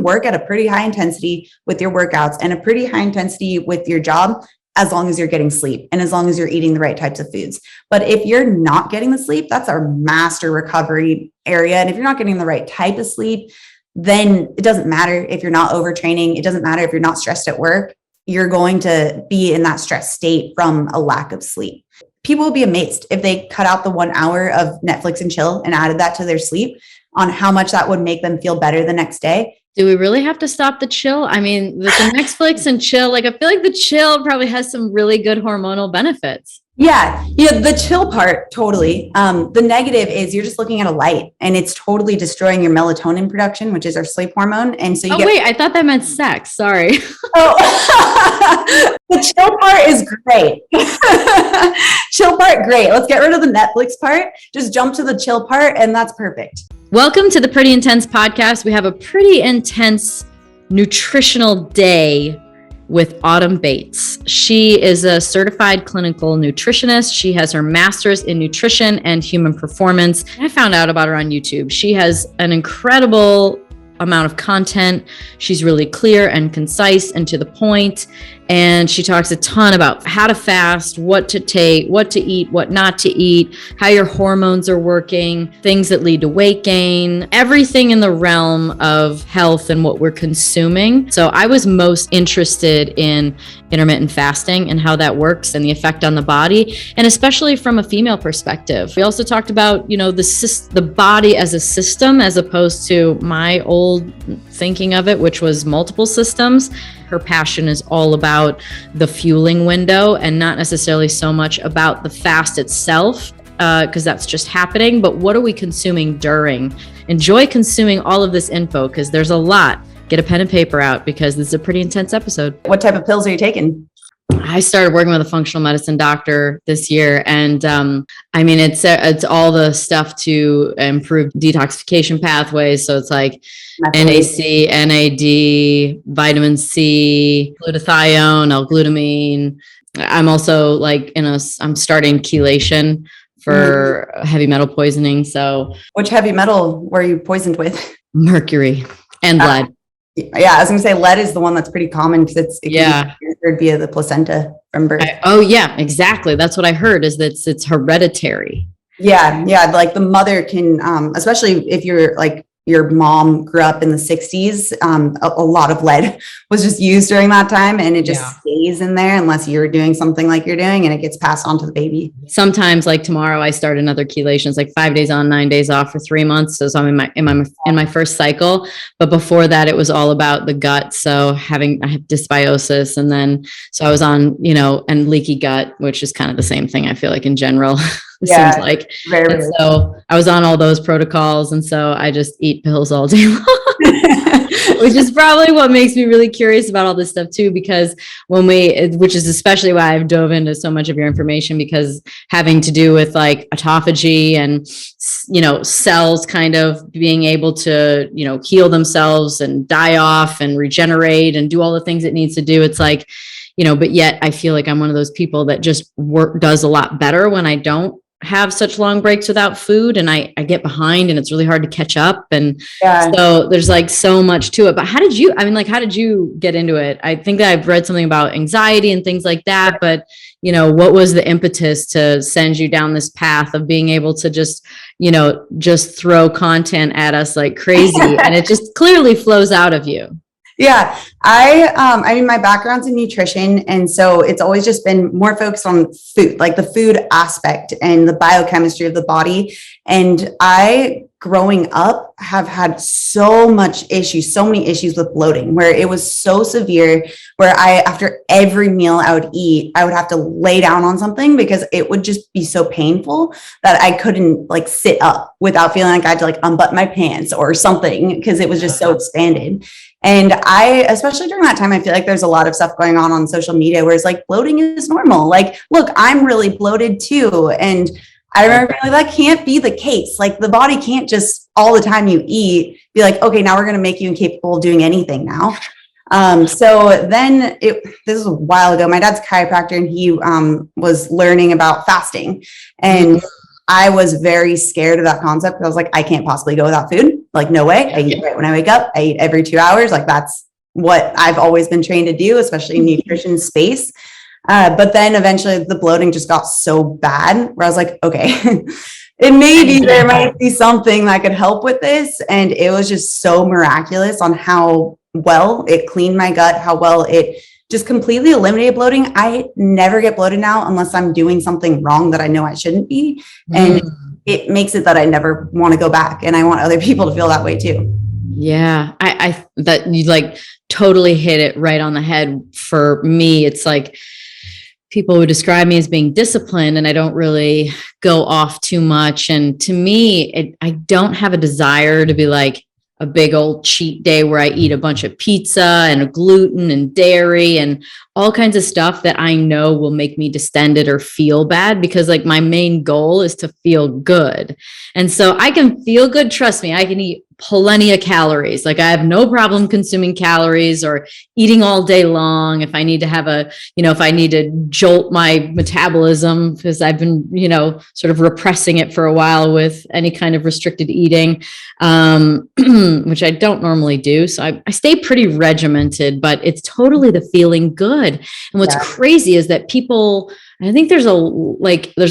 work at a pretty high intensity with your workouts and a pretty high intensity with your job, as long as you're getting sleep and as long as you're eating the right types of foods. But if you're not getting the sleep, that's our master recovery area. And if you're not getting the right type of sleep, then it doesn't matter if you're not overtraining. It doesn't matter if you're not stressed at work. You're going to be in that stress state from a lack of sleep. People will be amazed if they cut out the 1 hour of Netflix and chill and added that to their sleep on how much that would make them feel better the next day. Do we really have to stop the chill? I mean, with the Netflix and chill, like I feel like the chill probably has some really good hormonal benefits. Yeah, the chill part, totally. The negative is you're just looking at a light and it's totally destroying your melatonin production, which is our sleep hormone. And so wait, I thought that meant sex. Sorry. Oh, the chill part is great. Chill part, great. Let's get rid of the Netflix part. Just jump to the chill part and that's perfect. Welcome to the Pretty Intense podcast. We have a pretty intense nutritional day with Autumn Bates. She is a certified clinical nutritionist. She has her master's in nutrition and human performance. I found out about her on YouTube. She has an incredible amount of content. She's really clear and concise and to the point. And she talks a ton about how to fast, what to take, what to eat, what not to eat, how your hormones are working, things that lead to weight gain, everything in the realm of health and what we're consuming. So I was most interested in intermittent fasting and how that works and the effect on the body, and especially from a female perspective. We also talked about, the body as a system, as opposed to my old thinking of it, which was multiple systems. Her passion is all about the fueling window and not necessarily so much about the fast itself, because that's just happening. But what are we consuming during? Enjoy consuming all of this info because there's a lot. Get a pen and paper out because this is a pretty intense episode. What type of pills are you taking? I started working with a functional medicine doctor this year. And it's all the stuff to improve detoxification pathways. So it's like NAC, NAD, vitamin C, glutathione, L-glutamine. I'm also I'm starting chelation for heavy metal poisoning. So which heavy metal were you poisoned with? Mercury and lead. Yeah, I was going to say lead is the one that's pretty common because it can be transferred via the placenta from birth. Yeah, exactly. That's what I heard is that it's hereditary. Yeah. Like the mother can, especially if you're like your mom grew up in the 60s, a lot of lead was just used during that time and it just stays in there unless you're doing something like you're doing and it gets passed on to the baby. Sometimes like tomorrow I start another chelation. It's like 5 days on, 9 days off for 3 months. So I'm in my first cycle, but before that it was all about the gut. So I have dysbiosis and then, so I was on, and leaky gut, which is kind of the same thing. I feel like in general. Seems like. Very. So I was on all those protocols. And so I just eat pills all day long, which is probably what makes me really curious about all this stuff too, because which is especially why I've dove into so much of your information, because having to do with like autophagy and, cells kind of being able to, heal themselves and die off and regenerate and do all the things it needs to do. It's like, but yet I feel like I'm one of those people that just does a lot better when I don't have such long breaks without food and I get behind and it's really hard to catch up. And so there's like so much to it, but how did you get into it? I think that I've read something about anxiety and things like that, but what was the impetus to send you down this path of being able to just throw content at us like crazy and it just clearly flows out of you? Yeah, my background's in nutrition. And so it's always just been more focused on food, like the food aspect and the biochemistry of the body. And growing up, have had so many issues with bloating, where it was so severe, where after every meal I would eat, I would have to lay down on something because it would just be so painful that I couldn't like sit up without feeling like I had to like unbutton my pants or something because it was just so expanded. And especially during that time, I feel like there's a lot of stuff going on social media where it's like bloating is normal. Like, look, I'm really bloated too. And I remember like, that can't be the case. Like the body can't just all the time you eat be like, okay, now we're going to make you incapable of doing anything now. So then this was a while ago, my dad's a chiropractor and he was learning about fasting. And I was very scared of that concept because I was like, I can't possibly go without food. Like, no way. I eat right when I wake up. I eat every 2 hours. Like, that's what I've always been trained to do, especially in nutrition space. But then eventually the bloating just got so bad where I was like, okay, it maybe there might be something that could help with this. And it was just so miraculous on how well it cleaned my gut, how well it just completely eliminated bloating. I never get bloated now unless I'm doing something wrong that I know I shouldn't be. And it makes it that I never want to go back. And I want other people to feel that way too. Yeah. I that you like totally hit it right on the head. For me, it's like people would describe me as being disciplined and I don't really go off too much. And to me, I don't have a desire to be like a big old cheat day where I eat a bunch of pizza and gluten and dairy and all kinds of stuff that I know will make me distended or feel bad, because like my main goal is to feel good. And so I can feel good. Trust me, I can eat plenty of calories. Like I have no problem consuming calories or eating all day long. If I need to have if I need to jolt my metabolism because I've been, sort of repressing it for a while with any kind of restricted eating, which I don't normally do. So I stay pretty regimented, but it's totally the feeling good. And what's crazy is that I think there's a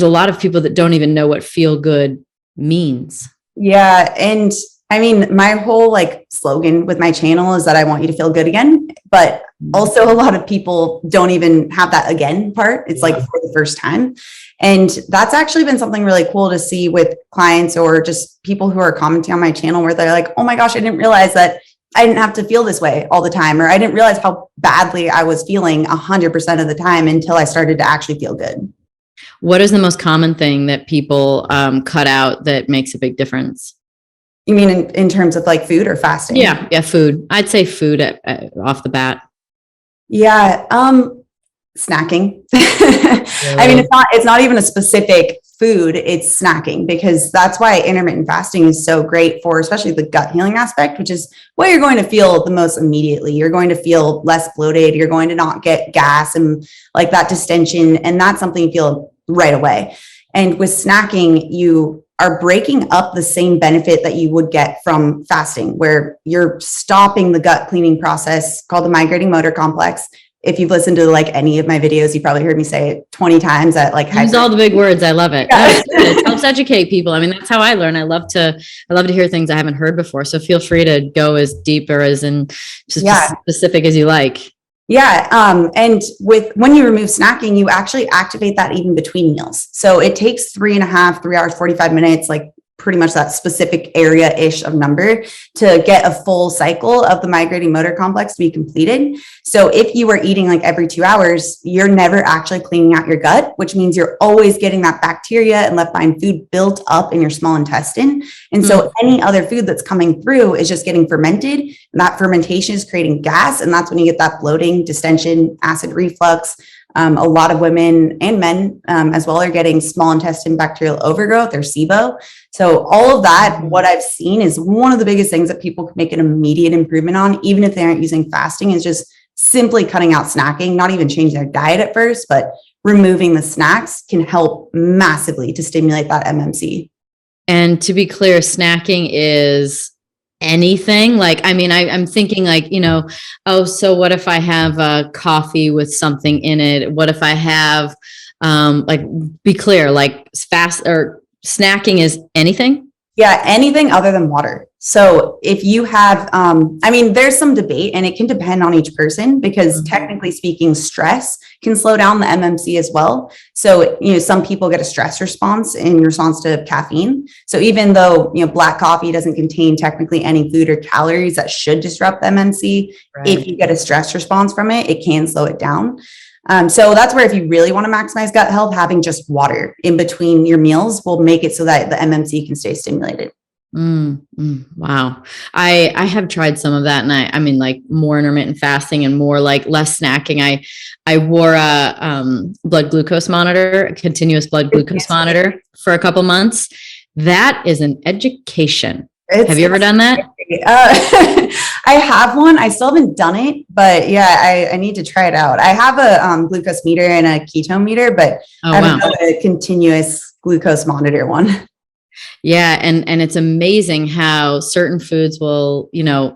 lot of people that don't even know what feel good means. Yeah. And I mean, my whole slogan with my channel is that I want you to feel good again, but also a lot of people don't even have that again part. It's like for the first time. And that's actually been something really cool to see with clients or just people who are commenting on my channel where they're like, oh my gosh, I didn't realize that I didn't have to feel this way all the time. Or I didn't realize how badly I was feeling 100% of the time until I started to actually feel good. What is the most common thing that people cut out that makes a big difference? You mean in terms of food or fasting? Yeah, food. I'd say food off the bat. Yeah, snacking. I mean, it's not even a specific food, it's snacking, because that's why intermittent fasting is so great for especially the gut healing aspect, which is what you're going to feel the most immediately. You're going to feel less bloated. You're going to not get gas and that distension. And that's something you feel right away. And with snacking, you are breaking up the same benefit that you would get from fasting, where you're stopping the gut cleaning process called the migrating motor complex. If you've listened to any of my videos, you probably heard me say it 20 times at use all the big words. I love it. Yeah. It helps educate people. I mean, that's how I learn. I love to hear things I haven't heard before. So feel free to go as deep or as specific as you like. Yeah. And when you remove snacking, you actually activate that even between meals. So it takes 3 hours, 45 minutes, pretty much that specific area-ish of number to get a full cycle of the migrating motor complex to be completed. So if you were eating every 2 hours, you're never actually cleaning out your gut, which means you're always getting that bacteria and left behind food built up in your small intestine. And so any other food that's coming through is just getting fermented. And that fermentation is creating gas. And that's when you get that bloating, distension, acid reflux. A lot of women and men as well are getting small intestine bacterial overgrowth, or SIBO. So all of that, what I've seen is one of the biggest things that people can make an immediate improvement on, even if they aren't using fasting, is just simply cutting out snacking, not even changing their diet at first, but removing the snacks can help massively to stimulate that MMC. And to be clear, snacking is anything. I'm thinking so what if I have a coffee with something in it? What if I have, be clear, fast or snacking is anything? Yeah, anything other than water. So if you have, there's some debate and it can depend on each person, because technically speaking, stress can slow down the MMC as well. So, some people get a stress response in response to caffeine. So even though, black coffee doesn't contain technically any food or calories that should disrupt the MMC, if you get a stress response from it, it can slow it down. So that's where if you really want to maximize gut health, having just water in between your meals will make it so that the MMC can stay stimulated. Wow. I have tried some of that, and more intermittent fasting and more less snacking. I wore a blood glucose monitor, a continuous blood glucose monitor for a couple months. That is an education. Have you ever done that? I have one. I still haven't done it, but yeah, I need to try it out. I have a glucose meter and a ketone meter, but I haven't done a continuous glucose monitor one. Yeah. And it's amazing how certain foods will,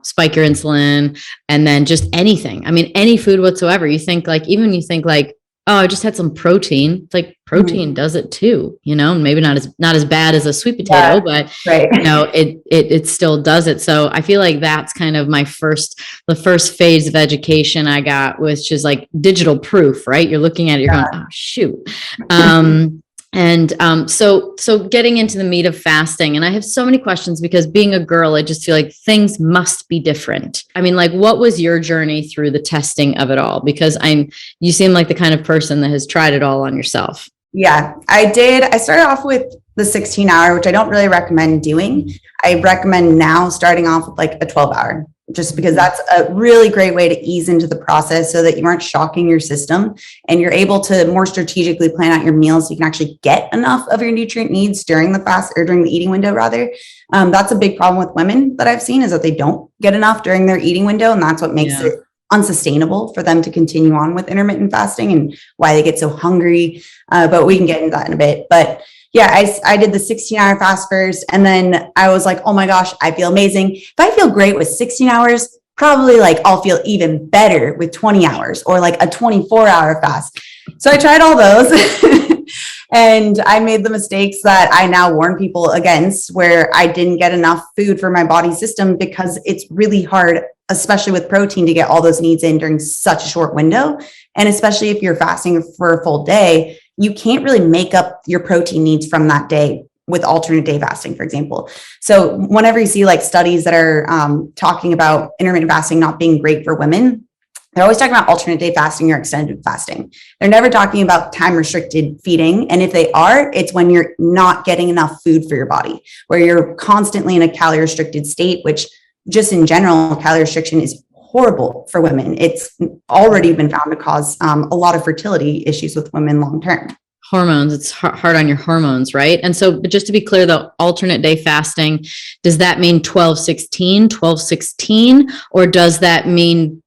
spike your insulin, and then just anything. I mean, any food whatsoever. You think like, even you think like, oh, I just had some protein. It's like protein does it too, maybe not as bad as a sweet potato, but right. It still does it. So I feel like that's kind of the first phase of education I got, which is like digital proof, right? You're looking at it, you're going, oh shoot. So getting into the meat of fasting, and I have so many questions because being a girl, I just feel like things must be different. I mean, like, what was your journey through the testing of it all? Because you seem like the kind of person that has tried it all on yourself. Yeah, I did. I started off with the 16-hour, which I don't really recommend doing. I recommend now starting off with like a 12-hour, just because that's a really great way to ease into the process so that you aren't shocking your system and you're able to more strategically plan out your meals so you can actually get enough of your nutrient needs during the fast, or during the eating window rather. That's a big problem with women that I've seen, is that they don't get enough during their eating window, and that's what makes it unsustainable for them to continue on with intermittent fasting and why they get so hungry. But we can get into that in a bit. But yeah, I did the 16-hour fast first, and then I was like, oh my gosh, I feel amazing. If I feel great with 16 hours, probably like I'll feel even better with 20 hours or like a 24-hour fast. So I tried all those and I made the mistakes that I now warn people against, where I didn't get enough food for my body system, because it's really hard, especially with protein, to get all those needs in during such a short window. And especially if you're fasting for a full day, you can't really make up your protein needs from that day with alternate day fasting, for example. So whenever you see like studies that are talking about intermittent fasting not being great for women, they're always talking about alternate day fasting or extended fasting. They're never talking about time restricted feeding. And if they are, it's when you're not getting enough food for your body, where you're constantly in a calorie restricted state, which just in general, calorie restriction is horrible for women. It's already been found to cause a lot of fertility issues with women long term. Hormones, it's hard on your hormones, right? And so, but just to be clear, the alternate day fasting, does that mean 12-16, or does that mean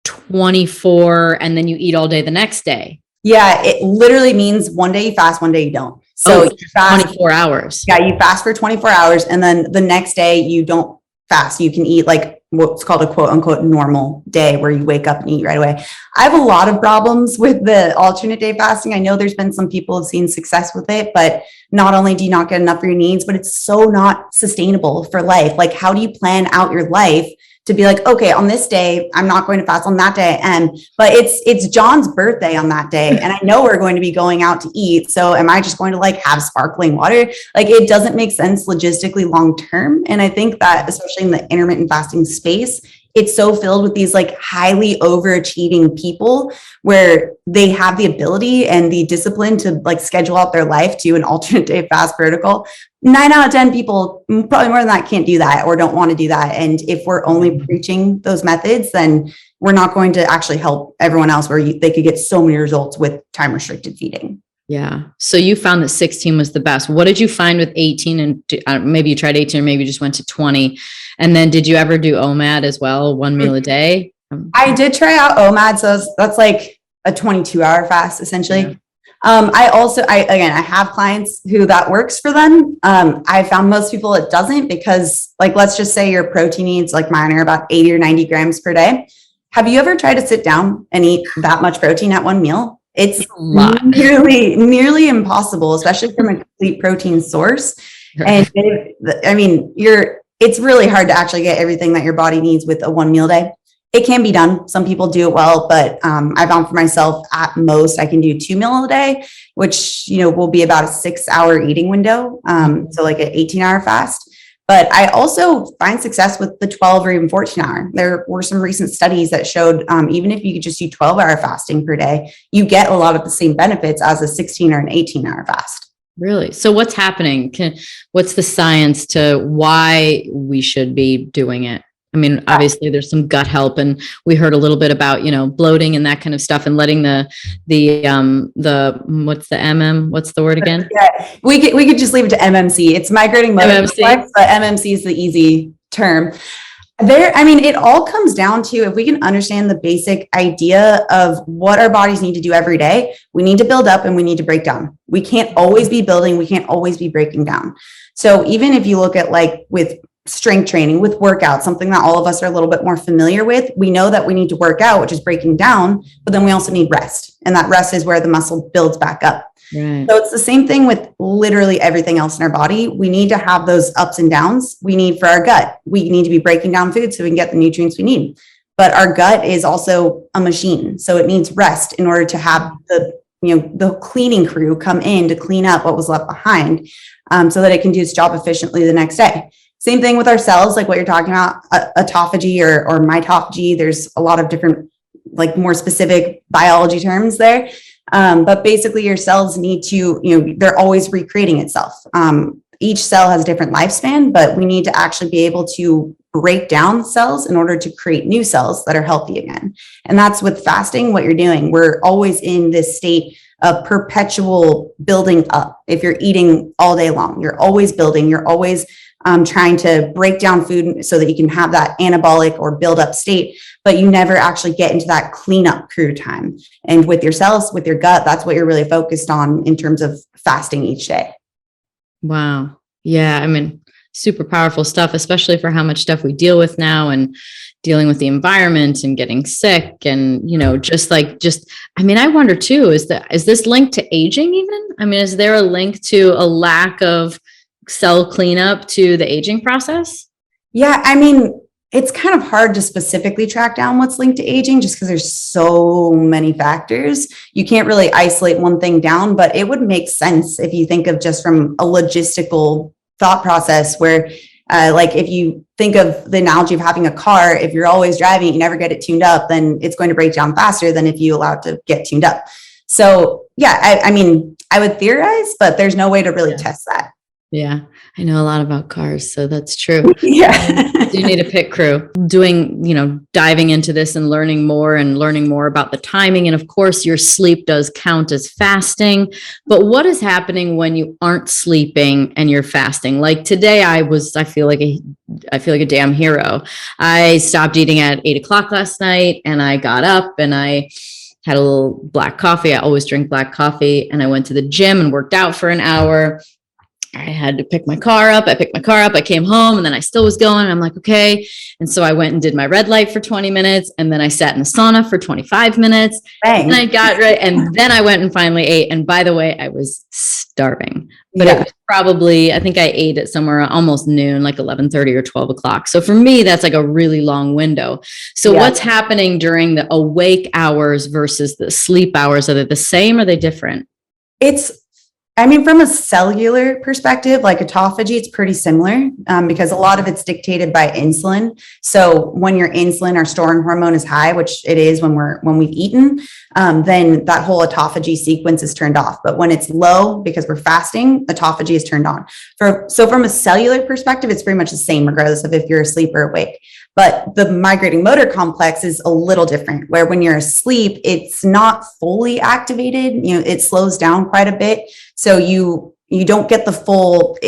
24 and then you eat all day the next day? Yeah, it literally means one day you fast, one day you don't. So you fast 24 hours. Yeah, you fast for 24 hours, and then the next day you don't fast. You can eat like what's called a quote unquote normal day, where you wake up and eat right away. I have a lot of problems with the alternate day fasting. I know there's been some people who have seen success with it, but not only do you not get enough for your needs, but it's so not sustainable for life. Like, how do you plan out your life to be like, okay, on this day, I'm not going to fast, on that day, but it's John's birthday on that day, and I know we're going to be going out to eat. So am I just going to like have sparkling water? Like, it doesn't make sense logistically long term. And I think that especially in the intermittent fasting space, it's so filled with these like highly overachieving people, where they have the ability and the discipline to like schedule out their life to an alternate day fast protocol. 9 out of 10 people, probably more than that, can't do that or don't want to do that. And if we're only preaching those methods, then we're not going to actually help everyone else, where they could get so many results with time restricted feeding. Yeah. So you found that 16 was the best. What did you find with 18? And maybe you tried 18, or maybe you just went to 20. And then did you ever do OMAD as well? One meal a day? I did try out OMAD. So that's like a 22-hour fast essentially. Yeah. I have clients who that works for them. I found most people it doesn't, because like, let's just say your protein needs, like mine, are about 80 or 90 grams per day. Have you ever tried to sit down and eat that much protein at one meal? It's nearly impossible, especially from a complete protein source. And it's really hard to actually get everything that your body needs with a one meal day. It can be done. Some people do it well, but I found for myself, at most, I can do 2 meals a day, which, will be about a 6-hour eating window. So like an 18-hour fast. But I also find success with the 12 or even 14-hour. There were some recent studies that showed even if you could just do 12-hour fasting per day, you get a lot of the same benefits as a 16 or an 18-hour fast. Really? So what's happening? What's the science to why we should be doing it? I mean, obviously there's some gut help, and we heard a little bit about, bloating and that kind of stuff, and letting the what's the word again? Yeah, we could just leave it to MMC. It's migrating motor reflex, but MMC is the easy term. I mean, it all comes down to if we can understand the basic idea of what our bodies need to do every day, we need to build up and we need to break down. We can't always be building, we can't always be breaking down. So even if you look at like with strength training, with workouts, something that all of us are a little bit more familiar with, we know that we need to work out, which is breaking down, but then we also need rest. And that rest is where the muscle builds back up. Right. So it's the same thing with literally everything else in our body. We need to have those ups and downs. We need for our gut. We need to be breaking down food so we can get the nutrients we need. But our gut is also a machine. So it needs rest in order to have the cleaning crew come in to clean up what was left behind, so that it can do its job efficiently the next day. Same thing with our cells, like what you're talking about, autophagy or mitophagy. There's a lot of different, like more specific biology terms there. But basically your cells need to, they're always recreating itself. Each cell has a different lifespan, but we need to actually be able to break down cells in order to create new cells that are healthy again. And that's with fasting, what you're doing. We're always in this state of perpetual building up. If you're eating all day long, you're always building, you're always trying to break down food so that you can have that anabolic or build up state, but you never actually get into that cleanup crew time. And with your cells, with your gut, that's what you're really focused on in terms of fasting each day. Wow. Yeah. I mean, super powerful stuff, especially for how much stuff we deal with now and dealing with the environment and getting sick. And, I mean, I wonder too, is this linked to aging even? I mean, is there a link to a lack of cell cleanup to the aging process? Yeah. I mean, it's kind of hard to specifically track down what's linked to aging just because there's so many factors. You can't really isolate one thing down, but it would make sense if you think of just from a logistical thought process where, like if you think of the analogy of having a car, if you're always driving, you never get it tuned up, then it's going to break down faster than if you allow it to get tuned up. So yeah, I mean, I would theorize, but there's no way to really test that. Yeah, I know a lot about cars, so that's true. Yeah. You need a pit crew diving into this and learning more about the timing. And of course, your sleep does count as fasting. But what is happening when you aren't sleeping and you're fasting? Like today, I feel like a damn hero. I stopped eating at 8:00 last night and I got up and I had a little black coffee. I always drink black coffee. And I went to the gym and worked out for an hour. I had to pick my car up. I picked my car up. I came home and then I still was going. I'm like, okay. And so I went and did my red light for 20 minutes. And then I sat in the sauna for 25 minutes. Dang. And I got ready. And then I went and finally ate. And by the way, I was starving. But it was probably, I think I ate at somewhere almost noon, like 11:30 or 12 o'clock. So for me, that's like a really long window. So what's happening during the awake hours versus the sleep hours? Are they the same or are they different? From a cellular perspective, like autophagy, it's pretty similar because a lot of it's dictated by insulin. So when your insulin, our storing hormone, is high, which it is when we've eaten, then that whole autophagy sequence is turned off. But when it's low, because we're fasting, autophagy is turned on. So from a cellular perspective, it's pretty much the same, regardless of if you're asleep or awake. But the migrating motor complex is a little different, where when you're asleep, it's not fully activated. It slows down quite a bit. So you don't get the full,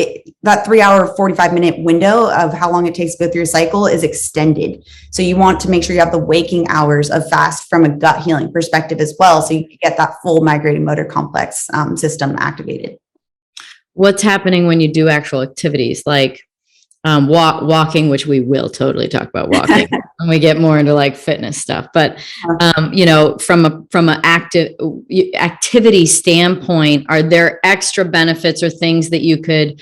that 3 hour, 45-minute window of how long it takes to go through a cycle is extended. So you want to make sure you have the waking hours of fast from a gut healing perspective as well. So you can get that full migrating motor complex system activated. What's happening when you do actual activities like walking, which we will totally talk about walking when we get more into like fitness stuff. But, from an activity standpoint, are there extra benefits or things that you could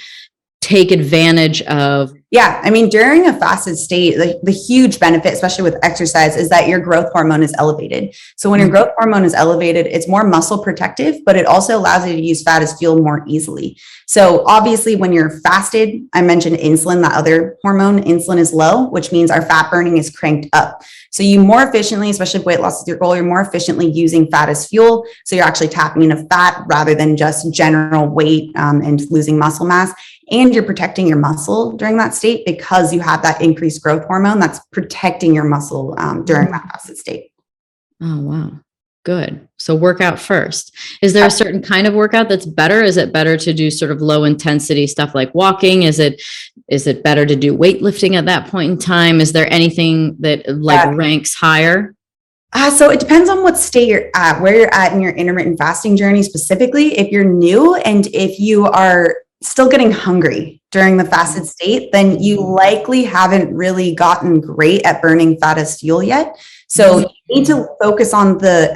take advantage of? Yeah. During a fasted state, the huge benefit, especially with exercise, is that your growth hormone is elevated. So when your growth hormone is elevated, it's more muscle protective, but it also allows you to use fat as fuel more easily. So obviously when you're fasted, I mentioned insulin, that other hormone, insulin is low, which means our fat burning is cranked up. So you more efficiently, especially if weight loss is your goal, you're more efficiently using fat as fuel. So you're actually tapping into fat rather than just general weight and losing muscle mass. And you're protecting your muscle during that state because you have that increased growth hormone that's protecting your muscle during that fasted state. Oh, wow. Good. So workout first. Is there a certain kind of workout that's better? Is it better to do sort of low intensity stuff like walking? Is it better to do weightlifting at that point in time? Is there anything that ranks higher? So it depends on what state you're at, where you're at in your intermittent fasting journey specifically. If you're new and if you are still getting hungry during the fasted state, then you likely haven't really gotten great at burning fat as fuel yet. So you need to focus on the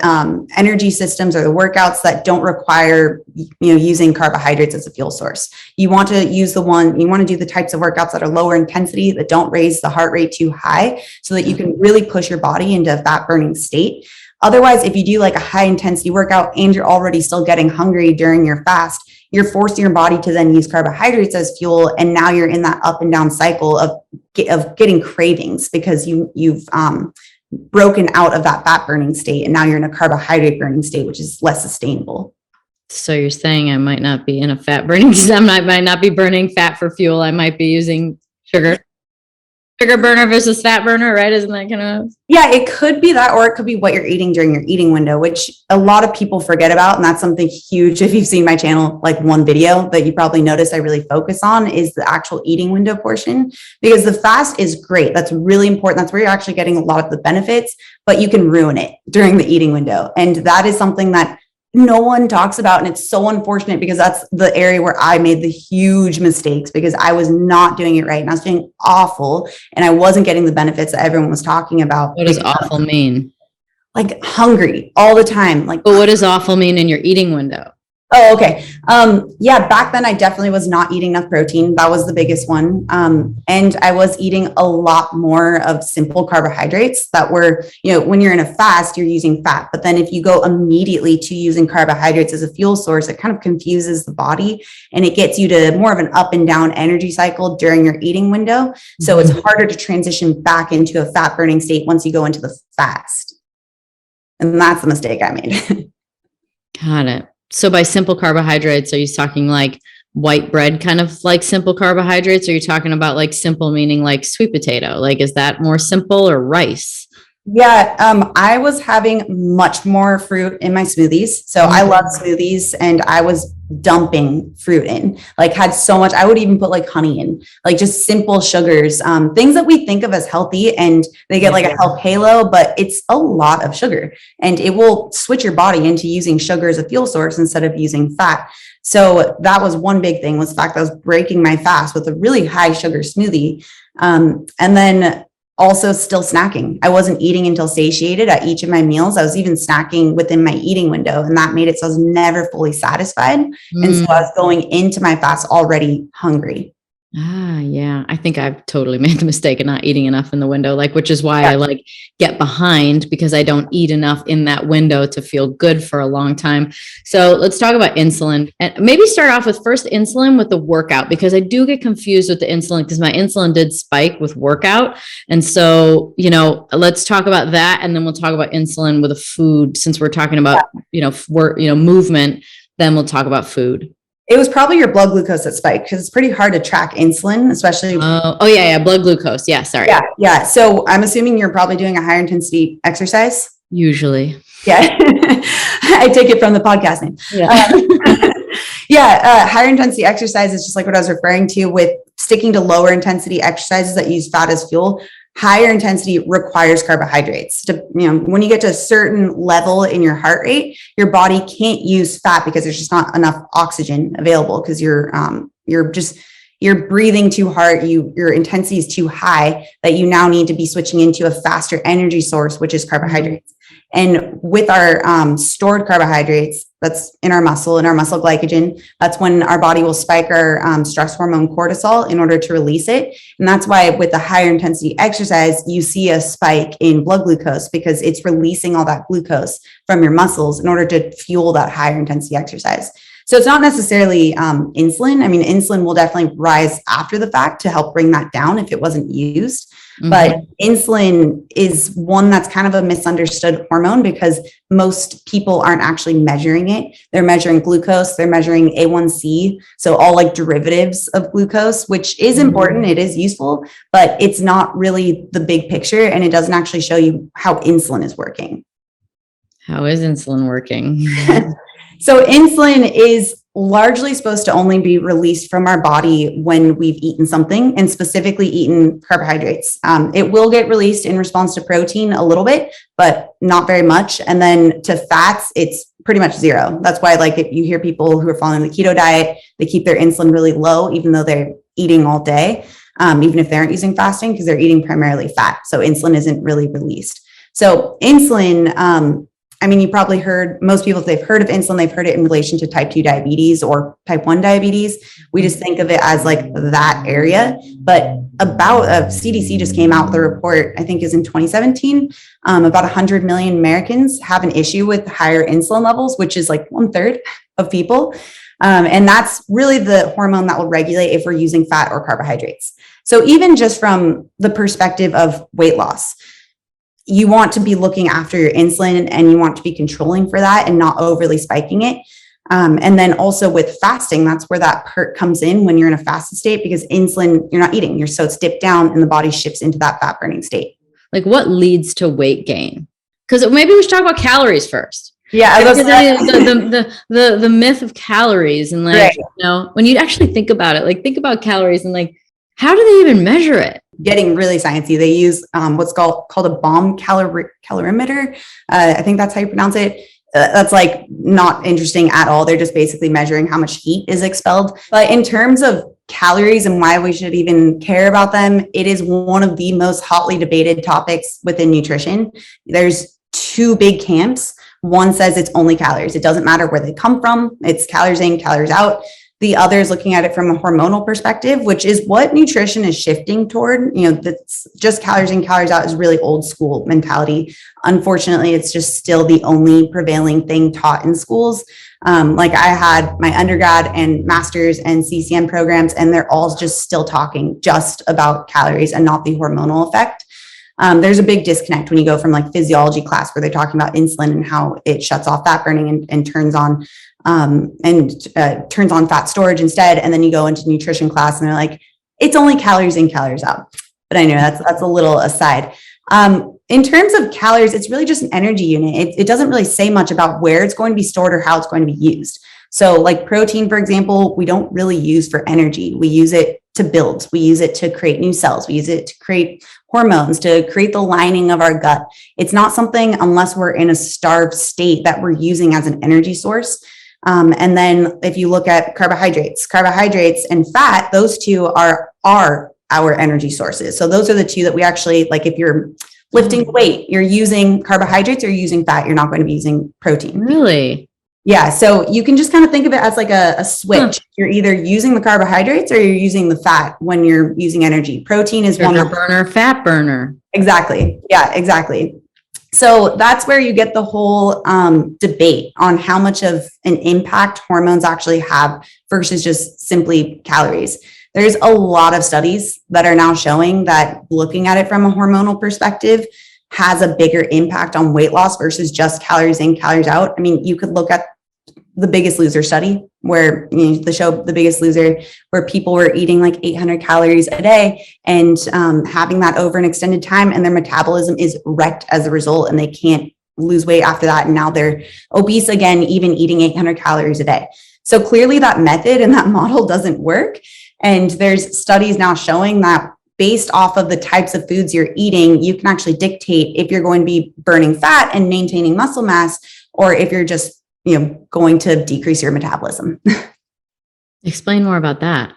energy systems or the workouts that don't require, using carbohydrates as a fuel source. You want to do the types of workouts that are lower intensity, that don't raise the heart rate too high, so that you can really push your body into a fat burning state. Otherwise, if you do like a high intensity workout and you're already still getting hungry during your fast, you're forcing your body to then use carbohydrates as fuel. And now you're in that up and down cycle of getting cravings because you've broken out of that fat burning state. And now you're in a carbohydrate burning state, which is less sustainable. So you're saying I might not be in a fat burning, I might not be burning fat for fuel. I might be using sugar burner versus fat burner, right? Isn't that kind of? Yeah, it could be that, or it could be what you're eating during your eating window, which a lot of people forget about. And that's something huge. If you've seen my channel, like one video that you probably noticed I really focus on is the actual eating window portion, because the fast is great. That's really important. That's where you're actually getting a lot of the benefits, but you can ruin it during the eating window. And that is something that no one talks about. And it's so unfortunate because that's the area where I made the huge mistakes, because I was not doing it right. And I was doing awful and I wasn't getting the benefits that everyone was talking about. What does awful mean? Like hungry all the time. But what does awful mean in your eating window? Oh, okay. Yeah, back then I definitely was not eating enough protein. That was the biggest one. And I was eating a lot more of simple carbohydrates that were, when you're in a fast, you're using fat. But then if you go immediately to using carbohydrates as a fuel source, it kind of confuses the body and it gets you to more of an up and down energy cycle during your eating window. So it's harder to transition back into a fat burning state once you go into the fast. And that's the mistake I made. Got it. So by simple carbohydrates, are you talking like white bread kind of like simple carbohydrates? Or are you talking about like simple meaning like sweet potato? Like, is that more simple, or rice? Yeah, I was having much more fruit in my smoothies. So I love smoothies, and I was dumping fruit in, like had so much. I would even put like honey in, like just simple sugars, things that we think of as healthy, and they get like a health halo, but it's a lot of sugar, and it will switch your body into using sugar as a fuel source instead of using fat. So that was one big thing, was the fact that I was breaking my fast with a really high sugar smoothie. And then also still snacking. I wasn't eating until satiated at each of my meals. I was even snacking within my eating window, and that made it so I was never fully satisfied. And so I was going into my fast already hungry. Yeah. I think I've totally made the mistake of not eating enough in the window, which is why I get behind, because I don't eat enough in that window to feel good for a long time. So let's talk about insulin, and maybe start off with first insulin with the workout, because I do get confused with the insulin, because my insulin did spike with workout. And so, let's talk about that. And then we'll talk about insulin with a food, since we're talking about, movement, then we'll talk about food. It was probably your blood glucose that spiked, because it's pretty hard to track insulin, especially. Blood glucose. Yeah. Sorry. Yeah. So I'm assuming you're probably doing a higher intensity exercise. Usually. Yeah. I take it from the podcast name. Yeah. Higher intensity exercise is just like what I was referring to with sticking to lower intensity exercises that use fat as fuel. Higher intensity requires carbohydrates. When you get to a certain level in your heart rate, your body can't use fat because there's just not enough oxygen available, because you're breathing too hard. Your intensity is too high, that you now need to be switching into a faster energy source, which is carbohydrates. And with our stored carbohydrates, that's in our muscle glycogen, that's when our body will spike our stress hormone cortisol in order to release it. And that's why with the higher intensity exercise, you see a spike in blood glucose, because it's releasing all that glucose from your muscles in order to fuel that higher intensity exercise. So it's not necessarily insulin. I mean, insulin will definitely rise after the fact to help bring that down if it wasn't used. But insulin is one that's kind of a misunderstood hormone, because most people aren't actually measuring it. They're measuring glucose, they're measuring A1C. So all like derivatives of glucose, which is important. It is useful, but it's not really the big picture. And it doesn't actually show you how insulin is working. How is insulin working? So insulin is largely supposed to only be released from our body when we've eaten something, and specifically eaten carbohydrates. It will get released in response to protein a little bit, but not very much. And then to fats, it's pretty much zero. That's why, like, if you hear people who are following the keto diet, they keep their insulin really low, even though they're eating all day, even if they aren't using fasting, because they're eating primarily fat. So insulin isn't really released. So insulin, I mean, you probably heard, most people, if they've heard of insulin, they've heard it in relation to type 2 diabetes or type 1 diabetes. We just think of it as like that area. But CDC just came out with a report, I think is in 2017, about 100 million Americans have an issue with higher insulin levels, which is like 1/3 of people. And that's really the hormone that will regulate if we're using fat or carbohydrates. So even just from the perspective of weight loss, you want to be looking after your insulin, and you want to be controlling for that and not overly spiking it. And then also with fasting, that's where that part comes in when you're in a fasted state, because insulin, you're not eating, so it's dipped down and the body shifts into that fat burning state. Like, what leads to weight gain? Because maybe we should talk about calories first. Yeah, the myth of calories, and like, right. You know, when you actually think about it, like think about calories and like, how do they even measure it? Getting really sciencey, they use what's called a bomb calorimeter. I think that's how you pronounce it. That's like not interesting at all. They're just basically measuring how much heat is expelled. But in terms of calories and why we should even care about them, it is one of the most hotly debated topics within nutrition. There's two big camps. One says it's only calories. It doesn't matter where they come from. It's calories in, calories out. The other is looking at it from a hormonal perspective, which is what nutrition is shifting toward. You know, that's just calories in, calories out is really old school mentality. Unfortunately, it's just still the only prevailing thing taught in schools. Like I had my undergrad and master's and CCM programs, and they're all just still talking just about calories and not the hormonal effect. There's a big disconnect when you go from like physiology class, where they're talking about insulin and how it shuts off fat burning and turns on fat storage instead. And then you go into nutrition class and they're like, it's only calories in, calories out. But I know that's a little aside. In terms of calories, it's really just an energy unit. It doesn't really say much about where it's going to be stored or how it's going to be used. So like protein, for example, we don't really use for energy. We use it to build. We use it to create new cells. We use it to create hormones, to create the lining of our gut. It's not something, unless we're in a starved state, that we're using as an energy source. And then if you look at carbohydrates and fat, those two are our energy sources. So those are the two that we actually, like if you're lifting weight, you're using carbohydrates or you're using fat, you're not going to be using protein. Really? Yeah. So you can just kind of think of it as like a switch. You're either using the carbohydrates or you're using the fat when you're using energy. Protein is sugar burner, fat burner. Exactly. Yeah, exactly. So that's where you get the whole debate on how much of an impact hormones actually have versus just simply calories. There's a lot of studies that are now showing that looking at it from a hormonal perspective has a bigger impact on weight loss versus just calories in, calories out. I mean, you could look at the Biggest Loser study, where the show The Biggest Loser, where people were eating like 800 calories a day and having that over an extended time, and their metabolism is wrecked as a result, and they can't lose weight after that. And now they're obese again, even eating 800 calories a day. So clearly that method and that model doesn't work. And there's studies now showing that based off of the types of foods you're eating, you can actually dictate if you're going to be burning fat and maintaining muscle mass, or if you're just going to decrease your metabolism. Explain more about that.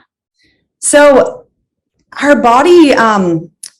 So our body,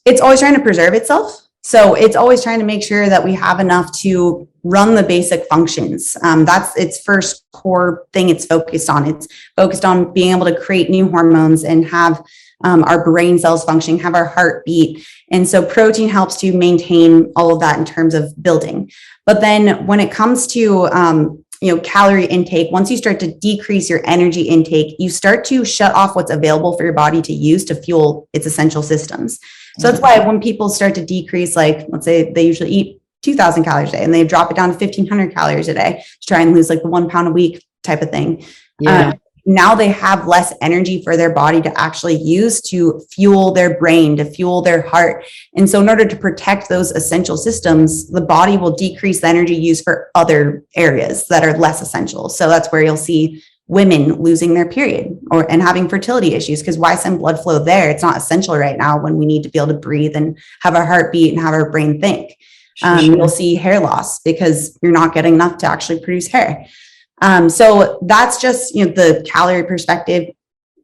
it's always trying to preserve itself. So it's always trying to make sure that we have enough to run the basic functions. That's its first core thing it's focused on. It's focused on being able to create new hormones and have our brain cells functioning, have our heart beat. And so protein helps to maintain all of that in terms of building. But then when it comes to calorie intake, once you start to decrease your energy intake, you start to shut off what's available for your body to use to fuel its essential systems. So that's why when people start to decrease, like let's say they usually eat 2,000 calories a day and they drop it down to 1,500 calories a day to try and lose like 1 pound a week type of thing. Yeah. now they have less energy for their body to actually use to fuel their brain, to fuel their heart. And so in order to protect those essential systems, the body will decrease the energy used for other areas that are less essential. So that's where you'll see women losing their period and having fertility issues, because why send blood flow there? It's not essential right now when we need to be able to breathe and have our heart beat and have our brain think. Sure. You'll see hair loss because you're not getting enough to actually produce hair. So that's just, the calorie perspective.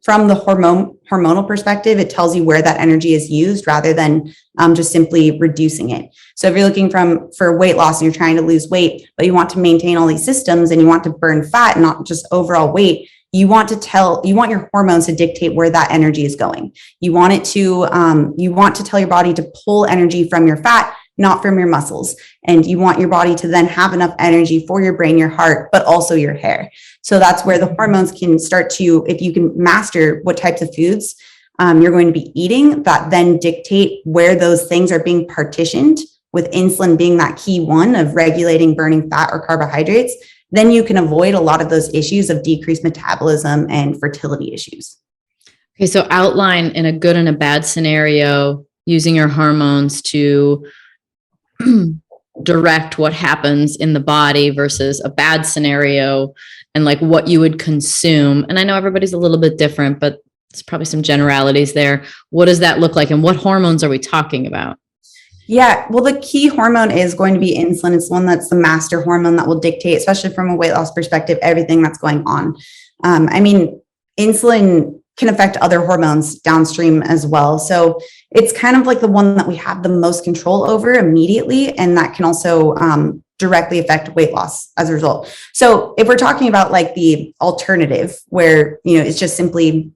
From the hormonal perspective, it tells you where that energy is used rather than just simply reducing it. So if you're looking for weight loss and you're trying to lose weight, but you want to maintain all these systems and you want to burn fat and not just overall weight, you want your hormones to dictate where that energy is going. You want to tell your body to pull energy from your fat, not from your muscles. And you want your body to then have enough energy for your brain, your heart, but also your hair. So that's where the hormones can start to, if you can master what types of foods you're going to be eating, that then dictate where those things are being partitioned, with insulin being that key one of regulating burning fat or carbohydrates, then you can avoid a lot of those issues of decreased metabolism and fertility issues. Okay, so outline in a good and a bad scenario, using your hormones to direct what happens in the body versus a bad scenario, and like what you would consume. And I know everybody's a little bit different, but there's probably some generalities there. What does that look like? And what hormones are we talking about? Yeah, well, the key hormone is going to be insulin. It's one that's the master hormone that will dictate, especially from a weight loss perspective, everything that's going on. Insulin can affect other hormones downstream as well. So it's kind of like the one that we have the most control over immediately. And that can also directly affect weight loss as a result. So if we're talking about like the alternative where, it's just simply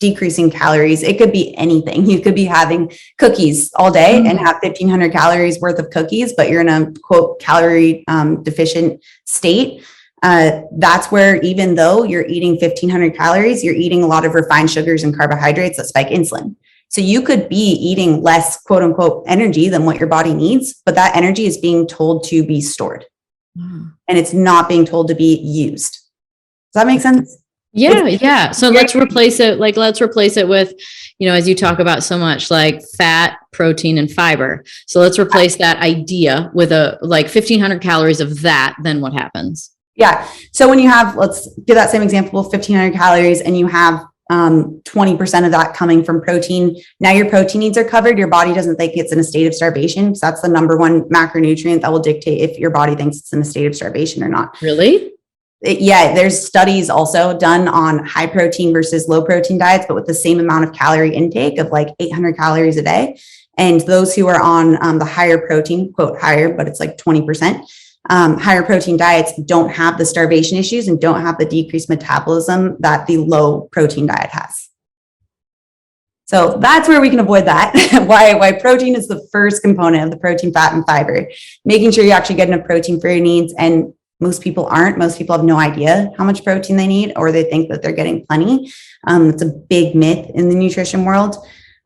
decreasing calories, it could be anything. You could be having cookies all day and have 1,500 calories worth of cookies, but you're in a quote calorie deficient state. That's where, even though you're eating 1,500 calories, you're eating a lot of refined sugars and carbohydrates that spike insulin. So you could be eating less quote unquote energy than what your body needs, but that energy is being told to be stored and it's not being told to be used. Does that make sense? Yeah. So let's replace it with, as you talk about so much, like fat, protein, and fiber. So let's replace that idea with 1,500 calories of that. Then what happens? Yeah. So when you have, let's give that same example of 1,500 calories and you have 20% of that coming from protein. Now your protein needs are covered. Your body doesn't think it's in a state of starvation. So that's the number one macronutrient that will dictate if your body thinks it's in a state of starvation or not. Really? There's studies also done on high protein versus low protein diets, but with the same amount of calorie intake of like 800 calories a day. And those who are on the higher protein, quote higher, but it's like 20%, higher protein diets don't have the starvation issues and don't have the decreased metabolism that the low protein diet has. So that's where we can avoid that. why protein is the first component of the protein, fat, and fiber, making sure you actually get enough protein for your needs. And most people aren't. Most people have no idea how much protein they need, or they think that they're getting plenty. It's a big myth in the nutrition world.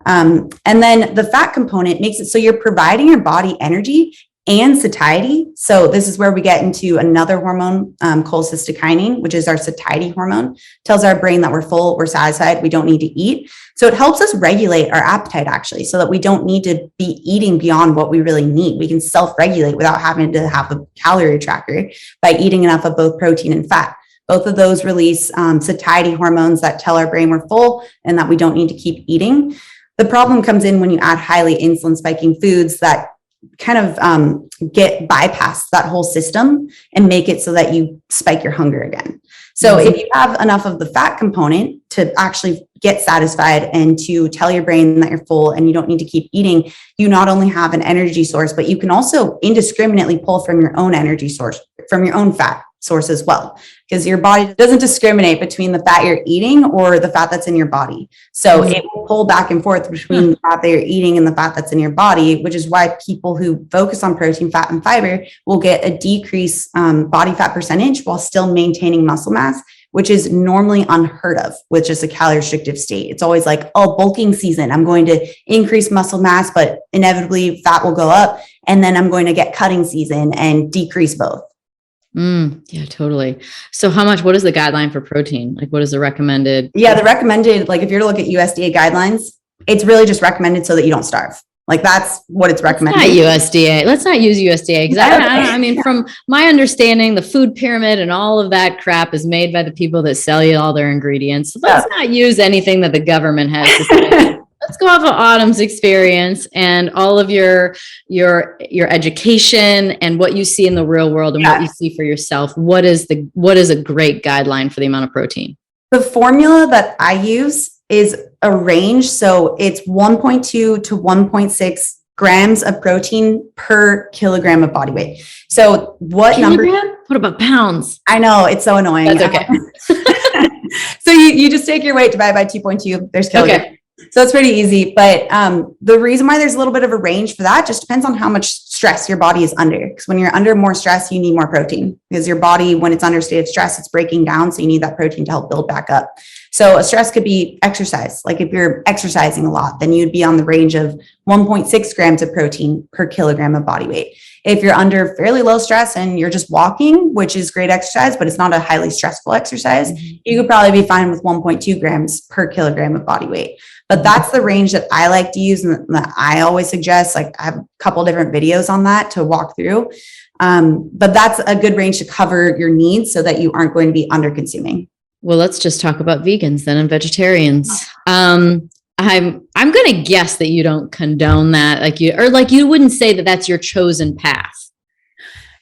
And then the fat component makes it so you're providing your body energy and satiety. So this is where we get into another hormone, cholecystokinin, which is our satiety hormone. Tells our brain that we're full, we're satisfied, we don't need to eat. So it helps us regulate our appetite actually, so that we don't need to be eating beyond what we really need. We can self-regulate without having to have a calorie tracker by eating enough of both protein and fat. Both of those release satiety hormones that tell our brain we're full and that we don't need to keep eating. The problem comes in when you add highly insulin spiking foods that kind of get bypass that whole system and make it so that you spike your hunger again. So if you have enough of the fat component to actually get satisfied and to tell your brain that you're full and you don't need to keep eating, you not only have an energy source, but you can also indiscriminately pull from your own energy source, from your own fat source as well, because your body doesn't discriminate between the fat you're eating or the fat that's in your body. So it will pull back and forth between the fat that you're eating and the fat that's in your body, which is why people who focus on protein, fat, and fiber will get a decreased body fat percentage while still maintaining muscle mass, which is normally unheard of with just a calorie restrictive state. It's always like, oh, bulking season, I'm going to increase muscle mass, but inevitably fat will go up. And then I'm going to get cutting season and decrease both. Yeah, totally. So what is the guideline for protein? Like what is the recommended? Yeah, the recommended, like if you're to look at USDA guidelines, it's really just recommended so that you don't starve. Like that's what it's recommended. Not USDA. Let's not use USDA. Because I mean, from my understanding, the food pyramid and all of that crap is made by the people that sell you all their ingredients. So let's not use anything that the government has to say. Let's go off of Autumn's experience and all of your education and what you see in the real world and what you see for yourself. What is a great guideline for the amount of protein? The formula that I use is a range. So it's 1.2 to 1.6 grams of protein per kilogram of body weight. So what kilogram? Number? What about pounds? I know, it's so annoying. That's okay. So you just take your weight, divide by 2.2, there's kilograms. Okay. So it's pretty easy. But the reason why there's a little bit of a range for that just depends on how much stress your body is under. Because when you're under more stress, you need more protein because your body, when it's under state of stress, it's breaking down. So you need that protein to help build back up. So a stress could be exercise. Like if you're exercising a lot, then you'd be on the range of 1.6 grams of protein per kilogram of body weight. If you're under fairly low stress and you're just walking, which is great exercise, but it's not a highly stressful exercise, you could probably be fine with 1.2 grams per kilogram of body weight. But that's the range that I like to use and that I always suggest. Like I have a couple different videos on that to walk through. But that's a good range to cover your needs so that you aren't going to be under consuming. Well, let's just talk about vegans then and vegetarians. I'm going to guess that you don't condone that. You wouldn't say that that's your chosen path.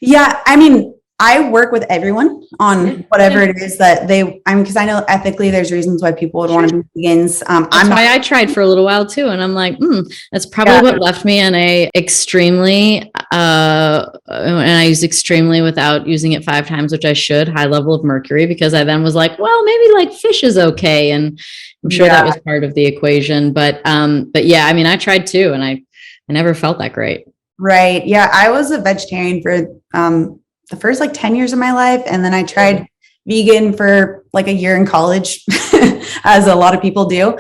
Yeah. I mean, I work with everyone on whatever it is that because I know ethically there's reasons why people would want to be vegans. That's why I tried for a little while too. And I'm like, that's probably what left me in a extremely, and I used extremely without using it 5 times, which I should, high level of mercury, because I then was like, well, maybe like fish is okay. And I'm sure that was part of the equation, but yeah, I mean, I tried too, and I never felt that great. Right. Yeah. I was a vegetarian for, the first 10 years of my life. And then I tried vegan for a year in college, as a lot of people do.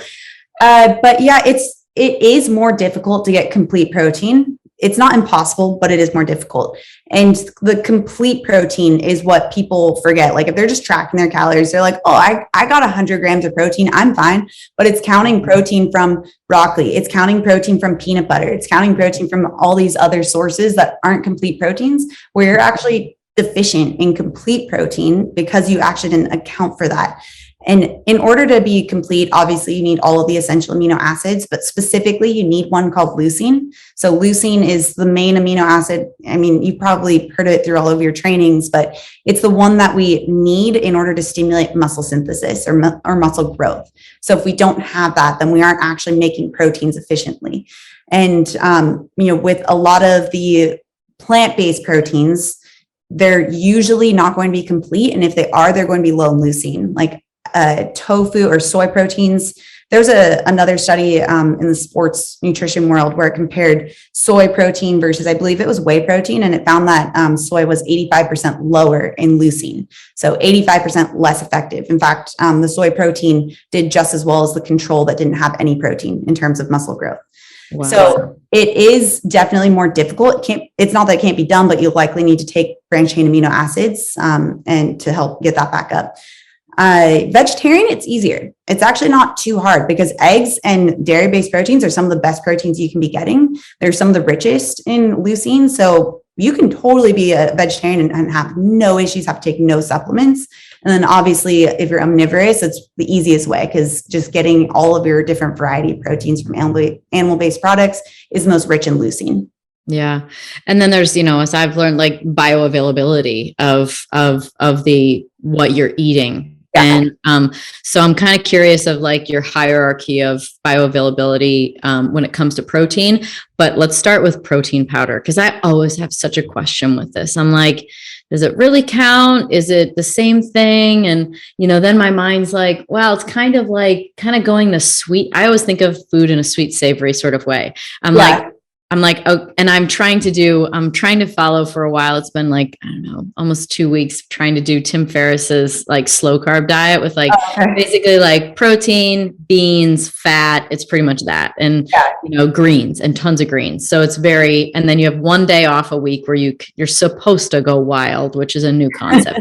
But yeah, it is more difficult to get complete protein. It's not impossible, but it is more difficult. And the complete protein is what people forget. Like if they're just tracking their calories, they're like, oh, I got 100 grams of protein, I'm fine. But it's counting protein from broccoli. It's counting protein from peanut butter. It's counting protein from all these other sources that aren't complete proteins, where you're actually deficient in complete protein because you actually didn't account for that. And in order to be complete, obviously you need all of the essential amino acids, but specifically you need one called leucine. So leucine is the main amino acid. I mean, you've probably heard it through all of your trainings, but it's the one that we need in order to stimulate muscle synthesis or muscle growth. So if we don't have that, then we aren't actually making proteins efficiently. And, with a lot of the plant-based proteins, they're usually not going to be complete. And if they are, they're going to be low in leucine, like tofu or soy proteins. There's another study in the sports nutrition world where it compared soy protein versus, I believe it was whey protein. And it found that soy was 85% lower in leucine. So 85% less effective. In fact, the soy protein did just as well as the control that didn't have any protein in terms of muscle growth. Wow. So it is definitely more difficult. It's not that it can't be done, but you'll likely need to take branched chain amino acids and to help get that back up. Vegetarian, it's easier. It's actually not too hard because eggs and dairy-based proteins are some of the best proteins you can be getting. They're some of the richest in leucine. So you can totally be a vegetarian and have no issues, have to take no supplements. And then obviously, if you're omnivorous, it's the easiest way because just getting all of your different variety of proteins from animal-based products is most rich in leucine. Yeah. And then there's, as I've learned, bioavailability of what you're eating. Yeah. And so I'm kind of curious of your hierarchy of bioavailability when it comes to protein, but let's start with protein powder. Cause I always have such a question with this. I'm like, does it really count? Is it the same thing? And, then my mind's like, wow, it's kind of going the sweet. I always think of food in a sweet, savory sort of way. I'm like, I'm like, oh, and I'm trying to follow for a while. It's been like, I don't know, almost 2 weeks trying to do Tim Ferriss's like slow carb diet with like basically like protein, beans, fat. It's pretty much that. And, greens and tons of greens. So it's and then you have one day off a week where you're supposed to go wild, which is a new concept.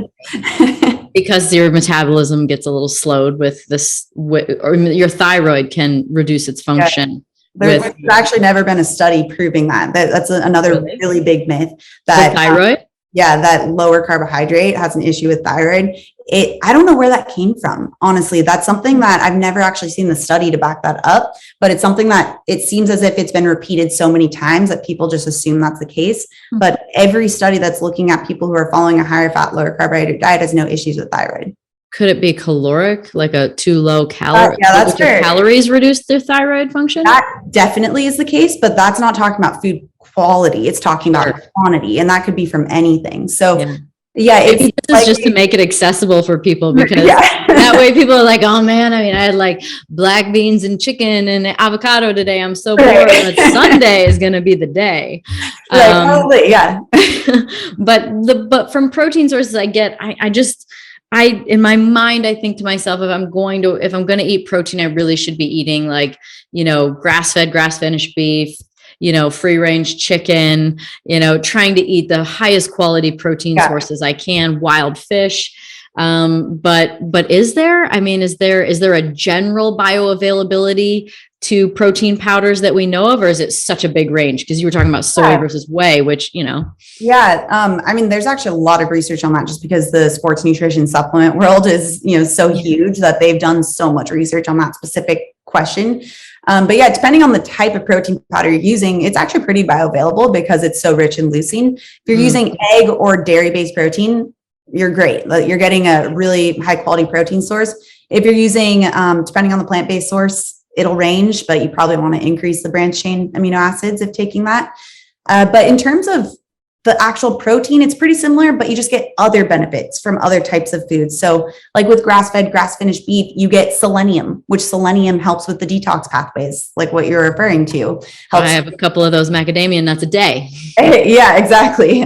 Because your metabolism gets a little slowed with this, or your thyroid can reduce its function. There's actually never been a study proving that. That's another really big myth. That the thyroid? That lower carbohydrate has an issue with thyroid. I don't know where that came from. Honestly, that's something that I've never actually seen the study to back that up, but it's something that it seems as if it's been repeated so many times that people just assume that's the case. Mm-hmm. But every study that's looking at people who are following a higher fat, lower carbohydrate diet has no issues with thyroid. Could it be caloric, like a too low calorie? Yeah, that's true. Calories reduce their thyroid function? That definitely is the case, but that's not talking about food quality. It's talking about quantity, and that could be from anything. So maybe this is just to make it accessible for people, because that way people are like, oh man, I had like black beans and chicken and avocado today. I'm so bored. But Sunday is going to be the day. Probably, yeah. but from protein sources in my mind, I think to myself, if I'm going to eat protein, I really should be eating like, grass-fed, grass-finished beef, free range chicken, trying to eat the highest quality protein sources I can, wild fish. But is there a general bioavailability to protein powders that we know of, or is it such a big range? Because you were talking about soy versus whey, which, there's actually a lot of research on that, just because the sports nutrition supplement world is, so huge that they've done so much research on that specific question. But depending on the type of protein powder you're using, it's actually pretty bioavailable because it's so rich in leucine. If you're using egg or dairy-based protein, you're great. You're getting a really high quality protein source. If you're using, depending on the plant-based source, it'll range, but you probably want to increase the branched chain amino acids if taking that. But in terms of the actual protein, it's pretty similar, but you just get other benefits from other types of foods. So like with grass-fed, grass-finished beef, you get selenium, which selenium helps with the detox pathways, like what you're referring to. I have a couple of those macadamia nuts a day. Yeah, exactly.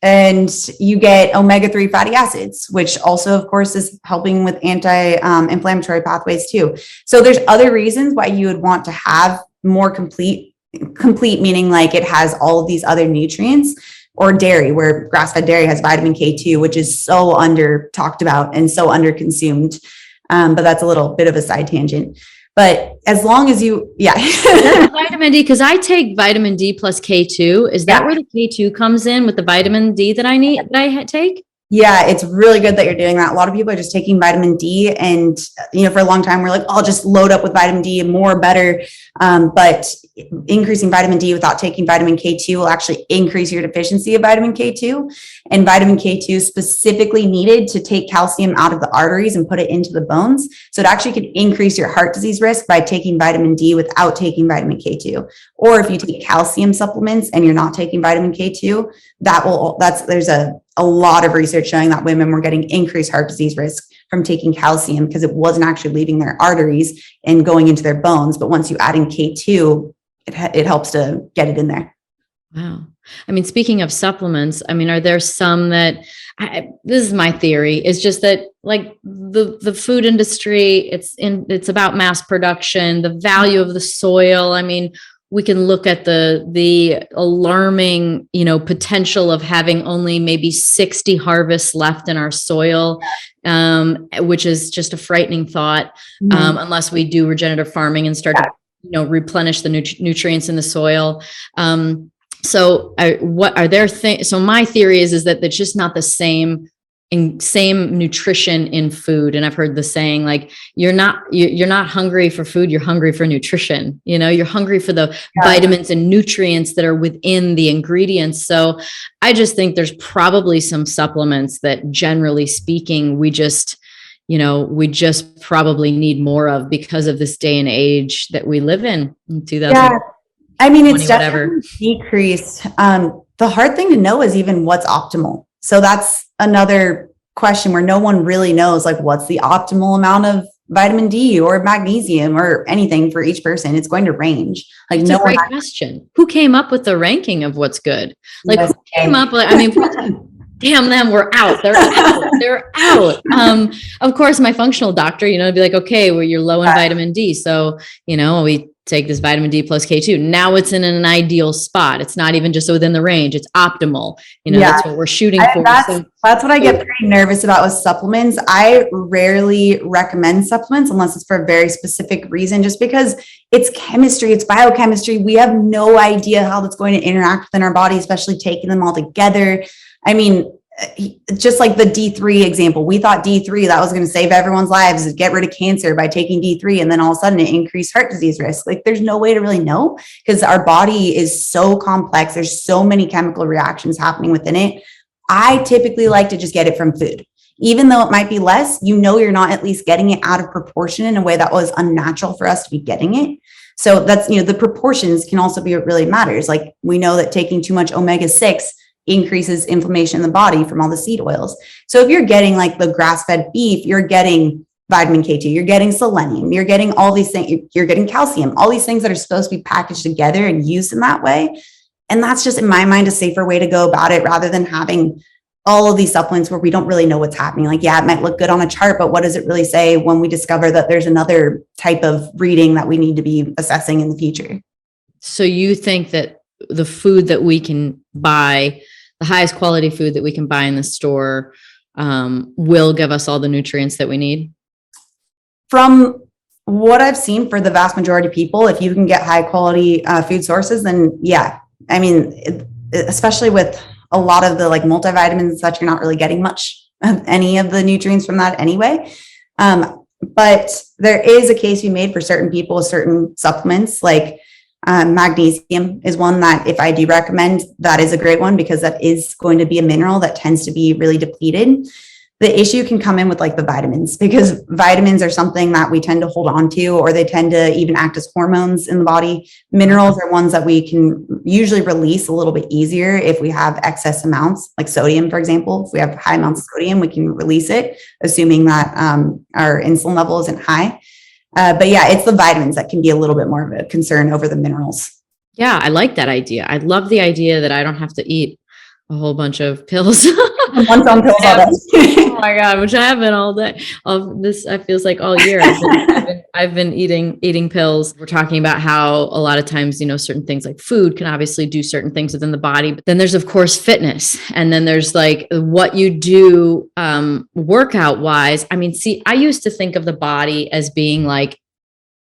And you get omega-3 fatty acids, which also, of course, is helping with anti-inflammatory pathways too. So there's other reasons why you would want to have more complete meaning like it has all of these other nutrients, or dairy, where grass-fed dairy has vitamin K2, which is so under talked about and so under consumed. But that's a little bit of a side tangent. But as long as vitamin D, because I take vitamin D plus K2. Is that where the K2 comes in with the vitamin D that I need, that I take? Yeah, it's really good that you're doing that. A lot of people are just taking vitamin D, and for a long time we're like, I'll just load up with vitamin D, more better. But increasing vitamin D without taking vitamin K2 will actually increase your deficiency of vitamin K2. And vitamin K2 is specifically needed to take calcium out of the arteries and put it into the bones. So it actually can increase your heart disease risk by taking vitamin D without taking vitamin K2. Or if you take calcium supplements and you're not taking vitamin K2, there's a lot of research showing that women were getting increased heart disease risk from taking calcium, because it wasn't actually leaving their arteries and going into their bones. But once you add in K2, it helps to get it in there. Wow. Speaking of supplements, are there some that, this is my theory, is just that like the food industry, it's about mass production, the value of the soil. We can look at the alarming, potential of having only maybe 60 harvests left in our soil, which is just a frightening thought, unless we do regenerative farming and start to, replenish the nutrients in the soil. So my theory is that it's just not the same nutrition in food. And I've heard the saying, like, you're not hungry for food, you're hungry for nutrition. You're hungry for the vitamins and nutrients that are within the ingredients. So I just think there's probably some supplements that, generally speaking, we just probably need more of because of this day and age that we live in 2000. Yeah. It's definitely decreased. The hard thing to know is even what's optimal. So that's another question where no one really knows, like, what's the optimal amount of vitamin D or magnesium or anything for each person. It's going to range. Like, it's a great question. Who came up with the ranking of what's good? Like, who came up with, I mean, damn them, we're out. They're out. They're out. Of course, my functional doctor, you know, be like, okay, well, you're low in vitamin D. So, you know, we take this vitamin D plus K2. Now it's in an ideal spot. It's not even just within the range. It's optimal. You know, that's what we're shooting for. That's what I get pretty nervous about with supplements. I rarely recommend supplements unless it's for a very specific reason, just because it's chemistry, it's biochemistry. We have no idea how that's going to interact within our body, especially taking them all together. I mean, just like the D3 example, we thought D3, that was going to save everyone's lives, get rid of cancer by taking D3. And then all of a sudden it increased heart disease risk. Like, there's no way to really know because our body is so complex. There's so many chemical reactions happening within it. I typically like to just get it from food. Even though it might be less, you know, you're not at least getting it out of proportion in a way that was unnatural for us to be getting it. So that's, you know, the proportions can also be what really matters. Like, we know that taking too much omega-6 increases inflammation in the body from all the seed oils. So if you're getting like the grass-fed beef, you're getting vitamin K2, you're getting selenium, you're getting all these things, you're getting calcium, all these things that are supposed to be packaged together and used in that way. And that's just, in my mind, a safer way to go about it rather than having all of these supplements where we don't really know what's happening. Like, yeah, it might look good on a chart, but what does it really say when we discover that there's another type of reading that we need to be assessing in the future? So you think that the food that we can buy, the highest quality food that we can buy in the store, will give us all the nutrients that we need? From what I've seen for the vast majority of people, if you can get high quality food sources, then yeah. I mean, especially with a lot of the like multivitamins and such, you're not really getting much of any of the nutrients from that anyway. But there is a case we made for certain people with certain supplements, like magnesium is one that, if I do recommend, that is a great one because that is going to be a mineral that tends to be really depleted. The issue can come in with like the vitamins, because vitamins are something that we tend to hold on to, or they tend to even act as hormones in the body. Minerals are ones that we can usually release a little bit easier if we have excess amounts, like sodium, for example. If we have high amounts of sodium, we can release it, assuming that our insulin level isn't high. But yeah, it's the vitamins that can be a little bit more of a concern over the minerals. Yeah, I like that idea. I love the idea that I don't have to eat a whole bunch of pills. One pills all day. Oh my God, which I have been all day. This, I feels like all year I've been eating pills. We're talking about how a lot of times, you know, certain things like food can obviously do certain things within the body. But then there's, of course, fitness. And then there's like what you do workout wise. I mean, see, I used to think of the body as being like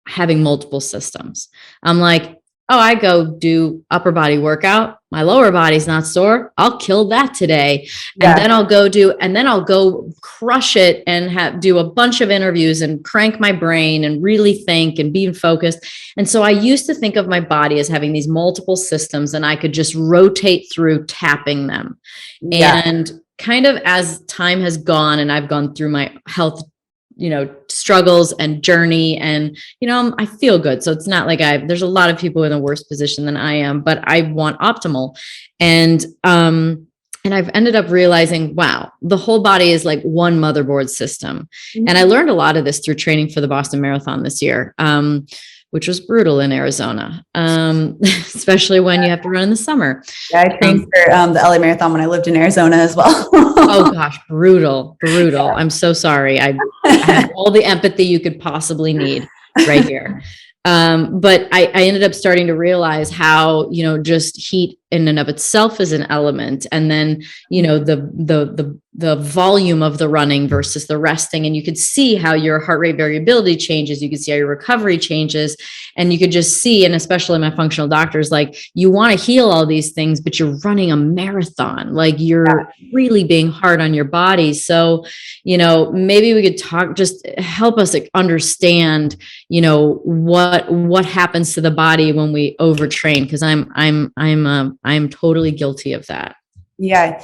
having multiple systems. I'm like, oh, I go do upper body workout. My lower body's not sore. I'll kill that today. And then I'll go crush it and do a bunch of interviews and crank my brain and really think and be focused. And so I used to think of my body as having these multiple systems and I could just rotate through tapping them. Yeah. And kind of as time has gone and I've gone through my health, you know, struggles and journey, and, you know, I feel good. So it's not like there's a lot of people in a worse position than I am, but I want optimal. And I've ended up realizing, wow, the whole body is like one motherboard system. Mm-hmm. And I learned a lot of this through training for the Boston Marathon this year, which was brutal in Arizona, especially when you have to run in the summer. Yeah, I trained for the LA Marathon when I lived in Arizona as well. Oh gosh, brutal. Yeah. I'm so sorry. I have all the empathy you could possibly need right here. But I ended up starting to realize how, you know, just heat in and of itself is an element. And then, you know, the volume of the running versus the resting. And you could see how your heart rate variability changes. You could see how your recovery changes. And you could just see, and especially my functional doctors, like, you want to heal all these things, but you're running a marathon. Like, you're really being hard on your body. So, you know, maybe we could just help us understand, you know, what happens to the body when we overtrain. Cause I'm totally guilty of that. Yeah.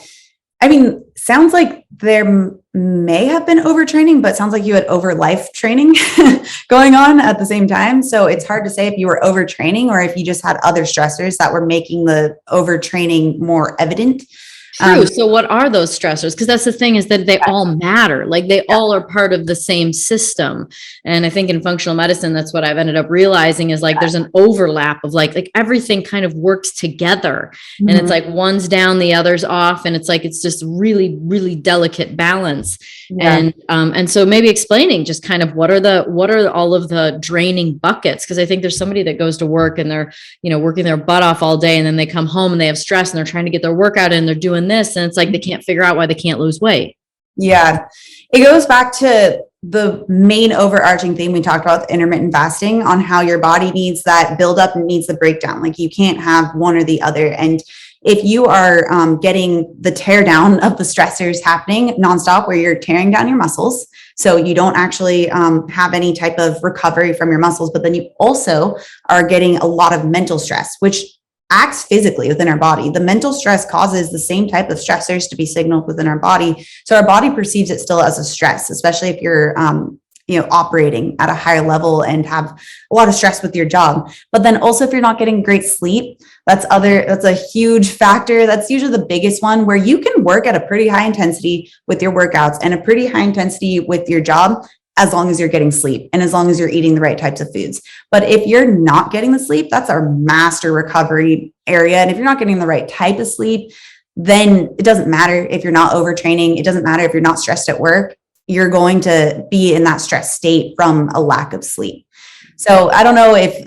I mean, sounds like there may have been overtraining, but sounds like you had over life training going on at the same time. So it's hard to say if you were overtraining or if you just had other stressors that were making the overtraining more evident. True. So what are those stressors? Because that's the thing, is that they all matter. Like they all are part of the same system. And I think in functional medicine, that's what I've ended up realizing is like there's an overlap of like everything kind of works together. And it's like one's down, the other's off. And it's like it's just really, really delicate balance. And so maybe explaining just kind of what are all of the draining buckets? Because I think there's somebody that goes to work and they're, working their butt off all day, and then they come home and they have stress and they're trying to get their workout in, they're doing this, and it's like they can't figure out why they can't lose weight. Yeah. It goes back to the main overarching theme we talked about, intermittent fasting, on how your body needs that buildup and needs the breakdown. Like you can't have one or the other. And if you are getting the tear down of the stressors happening nonstop, where you're tearing down your muscles, so you don't actually have any type of recovery from your muscles, but then you also are getting a lot of mental stress, which acts physically within our body. The mental stress causes the same type of stressors to be signaled within our body. So our body perceives it still as a stress, especially if you're, operating at a higher level and have a lot of stress with your job. But then also if you're not getting great sleep, that's a huge factor. That's usually the biggest one, where you can work at a pretty high intensity with your workouts and a pretty high intensity with your job, as long as you're getting sleep and as long as you're eating the right types of foods. But if you're not getting the sleep, that's our master recovery area. And if you're not getting the right type of sleep, then it doesn't matter if you're not overtraining. It doesn't matter if you're not stressed at work. You're going to be in that stress state from a lack of sleep. So I don't know if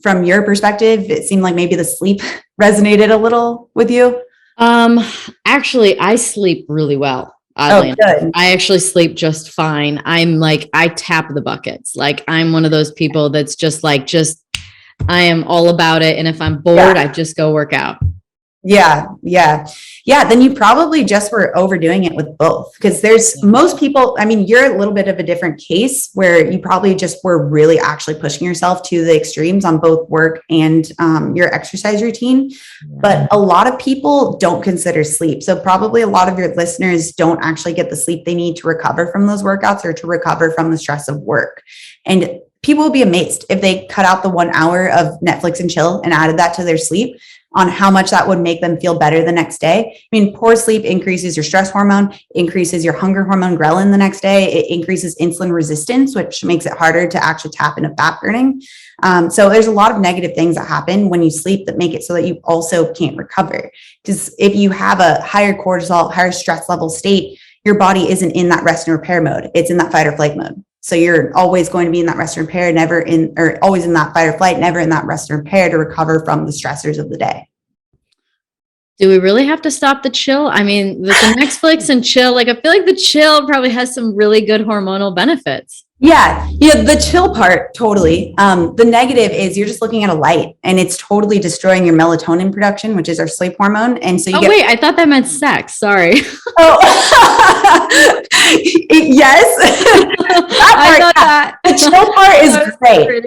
from your perspective, it seemed like maybe the sleep resonated a little with you. Actually, I sleep really well. Good. I actually sleep just fine. I'm like, I tap the buckets. Like I'm one of those people that's just I am all about it. And if I'm bored, I just go work out. Yeah. Then you probably just were overdoing it with both, because there's most people, you're a little bit of a different case where you probably just were really actually pushing yourself to the extremes on both work and your exercise routine. But a lot of people don't consider sleep. So probably a lot of your listeners don't actually get the sleep they need to recover from those workouts or to recover from the stress of work. And people will be amazed if they cut out the 1 hour of Netflix and chill and added that to their sleep, on how much that would make them feel better the next day. Poor sleep increases your stress hormone, increases your hunger hormone ghrelin the next day. It increases insulin resistance, which makes it harder to actually tap into fat burning. So there's a lot of negative things that happen when you sleep that make it so that you also can't recover. Because if you have a higher cortisol, higher stress level state, your body isn't in that rest and repair mode. It's in that fight or flight mode. So you're always going to be in that rest and repair, always in that fight or flight, never in that rest and repair to recover from the stressors of the day. Do we really have to stop the chill? With the Netflix and chill, I feel like the chill probably has some really good hormonal benefits. Yeah, the chill part, totally. The negative is you're just looking at a light and it's totally destroying your melatonin production, which is our sleep hormone. And so wait, I thought that meant sex. Sorry. Oh, yes. That part, the chill part is great.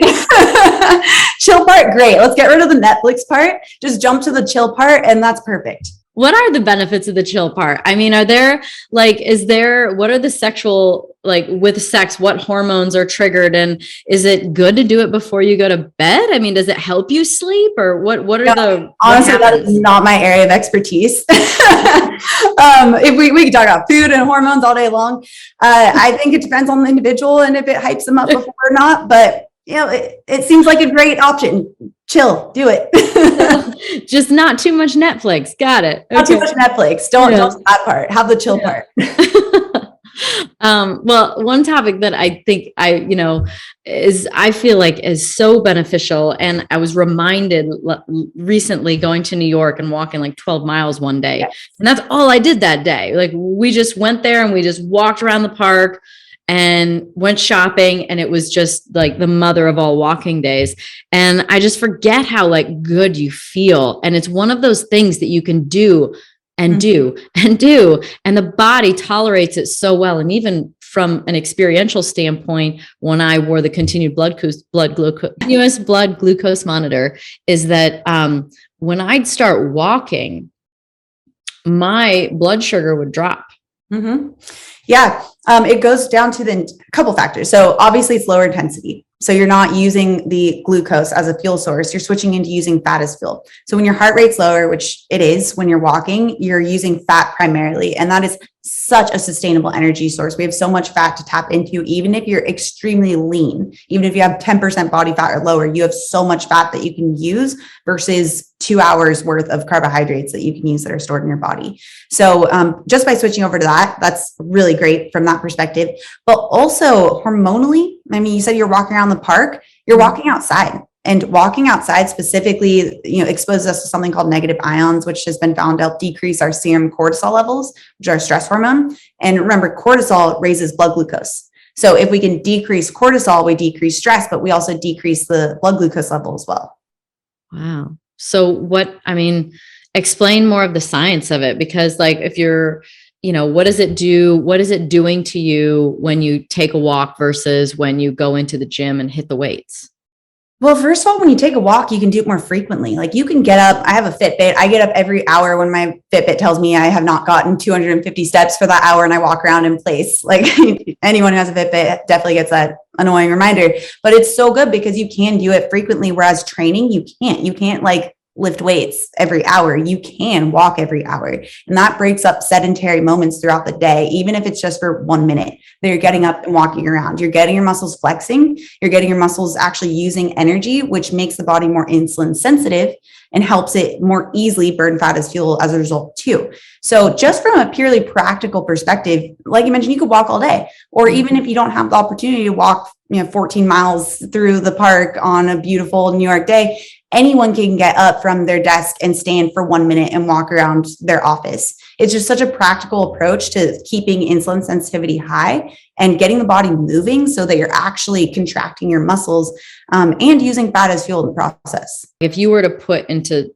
Chill part, great. Let's get rid of the Netflix part. Just jump to the chill part, and that's perfect. What are the benefits of the chill part? Are there what are the sexual, with sex, what hormones are triggered, and is it good to do it before you go to bed? Does it help you sleep, or what are honestly, that is not my area of expertise. If we can talk about food and hormones all day long. I think it depends on the individual and if it hypes them up before or not, but it seems like a great option. Chill, do it. Just not too much Netflix. Got it. Not too much Netflix. Don't that part. Have the chill part. Well, one topic that I think I feel like is so beneficial. And I was reminded recently going to New York and walking 12 miles one day. Yes. And that's all I did that day. We just went there and we just walked around the park and went shopping, and it was just the mother of all walking days. And I just forget how good you feel. And it's one of those things that you can do and do and do, and the body tolerates it so well. And even from an experiential standpoint, when I wore the continuous blood glucose monitor, is that when I'd start walking, my blood sugar would drop. Mm-hmm. Yeah. It goes down to a couple factors. So obviously it's lower intensity. So you're not using the glucose as a fuel source. You're switching into using fat as fuel. So when your heart rate's lower, which it is when you're walking, you're using fat primarily. And that is such a sustainable energy source. We have so much fat to tap into, even if you're extremely lean, even if you have 10% body fat or lower, you have so much fat that you can use versus 2 hours worth of carbohydrates that you can use that are stored in your body. So just by switching over to that, that's really great from that perspective. But also hormonally, I mean, you said you're walking around the park, you're walking outside. And walking outside specifically, exposes us to something called negative ions, which has been found to help decrease our serum cortisol levels, which are a stress hormone. And remember, cortisol raises blood glucose. So if we can decrease cortisol, we decrease stress, but we also decrease the blood glucose level as well. Wow. So explain more of the science of it, because like if you're, what does it do? What is it doing to you when you take a walk versus when you go into the gym and hit the weights? Well, first of all, when you take a walk, you can do it more frequently. Like you can get up. I have a Fitbit. I get up every hour when my Fitbit tells me I have not gotten 250 steps for that hour, and I walk around in place. Like anyone who has a Fitbit definitely gets that annoying reminder, but it's so good because you can do it frequently. Whereas training, you can't like lift weights every hour. You can walk every hour. And that breaks up sedentary moments throughout the day, even if it's just for 1 minute that you're getting up and walking around. You're getting your muscles flexing. You're getting your muscles actually using energy, which makes the body more insulin sensitive and helps it more easily burn fat as fuel as a result too. So just from a purely practical perspective, like you mentioned, you could walk all day, or even if you don't have the opportunity to walk, 14 miles through the park on a beautiful New York day, anyone can get up from their desk and stand for 1 minute and walk around their office. It's just such a practical approach to keeping insulin sensitivity high and getting the body moving so that you're actually contracting your muscles and using fat as fuel in the process. If you were to put into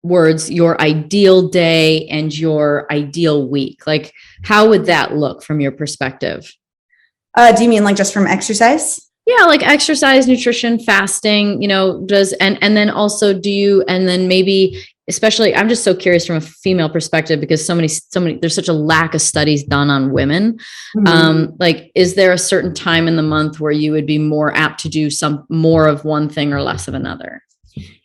words your ideal day and your ideal week, like how would that look from your perspective? Do you mean like just from exercise? Yeah, like exercise, nutrition, fasting, and then also and then maybe, especially, I'm just so curious from a female perspective, because so many, there's such a lack of studies done on women. Mm-hmm. Like, is there a certain time in the month where you would be more apt to do some more of one thing or less of another?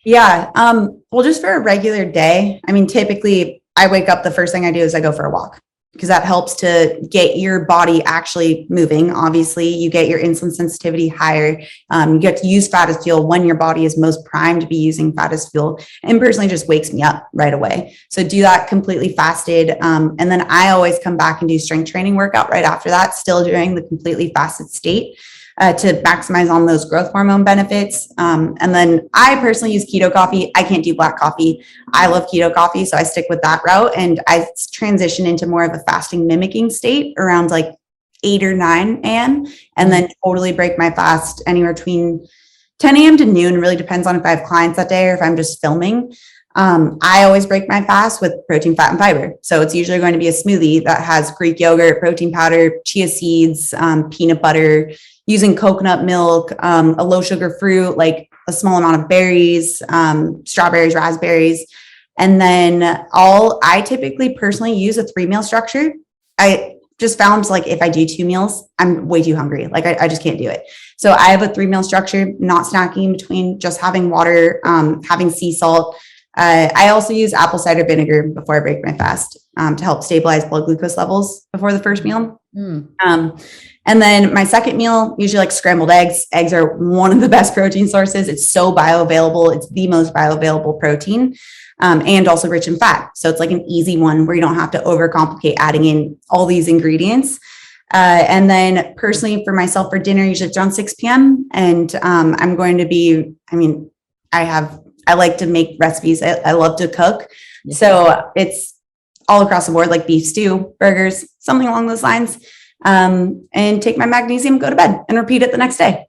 Yeah. Well, just for a regular day, typically I wake up, the first thing I do is I go for a walk, because that helps to get your body actually moving. Obviously, you get your insulin sensitivity higher. You get to use fat as fuel when your body is most primed to be using fat as fuel. And personally, just wakes me up right away. So do that completely fasted. And then I always come back and do strength training workout right after that, still during the completely fasted state. To maximize on those growth hormone benefits. And then I personally use keto coffee. I can't do black coffee. I love keto coffee, so I stick with that route. And I transition into more of a fasting mimicking state around like 8 or 9 a.m. and then totally break my fast anywhere between 10 a.m. to noon. Really depends on if I have clients that day or if I'm just filming. I always break my fast with protein, fat, and fiber. So it's usually going to be a smoothie that has Greek yogurt, protein powder, chia seeds, peanut butter, using coconut milk, a low sugar fruit, like a small amount of berries, strawberries, raspberries. And then I typically personally use a 3-meal structure. I just found like if I do 2 meals, I'm way too hungry. Like I just can't do it. So I have a 3-meal structure, not snacking in between, just having water, having sea salt. I also use apple cider vinegar before I break my fast to help stabilize blood glucose levels before the first meal. And then my second meal, usually like scrambled eggs. Eggs are one of the best protein sources. It's so bioavailable. It's the most bioavailable protein and also rich in fat. So it's like an easy one where you don't have to overcomplicate adding in all these ingredients. And then personally for myself for dinner, usually it's around 6 p.m. And I'm going to be, I like to make recipes. I love to cook. Yeah. So it's all across the board, like beef stew, burgers, something along those lines. And take my magnesium, go to bed and repeat it the next day.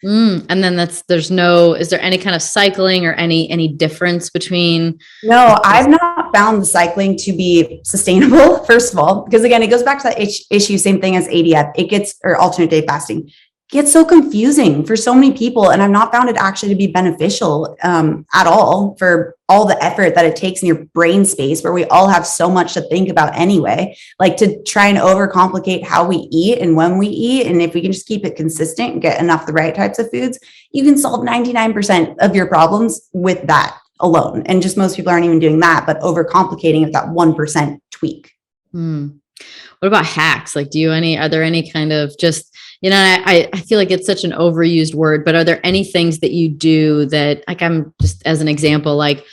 And then is there any kind of cycling or any difference between? No, I've not found the cycling to be sustainable, first of all, because again, it goes back to that issue, same thing as ADF. Or alternate day fasting. gets so confusing for so many people. And I've not found it actually to be beneficial at all for all the effort that it takes in your brain space, where we all have so much to think about anyway, like to try and overcomplicate how we eat and when we eat. And if we can just keep it consistent and get enough the right types of foods, you can solve 99% of your problems with that alone. And just most people aren't even doing that, but overcomplicating it, that 1% tweak. What about hacks? Like, are there any kind of just, I feel like it's such an overused word, but are there any things that you do that, like, I'm just as an example, like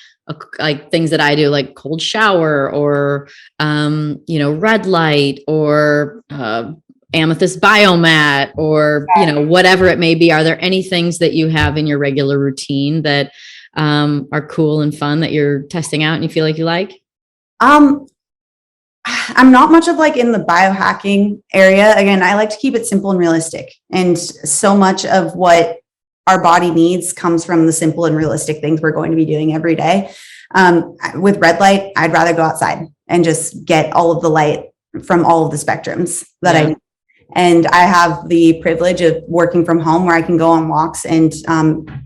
things that I do, like cold shower or, red light or, amethyst biomat or, whatever it may be. Are there any things that you have in your regular routine that, are cool and fun that you're testing out and you feel like you like? I'm not much of like in the biohacking area. Again, I like to keep it simple and realistic. And so much of what our body needs comes from the simple and realistic things we're going to be doing every day. With red light, I'd rather go outside and just get all of the light from all of the spectrums that I need. And I have the privilege of working from home where I can go on walks and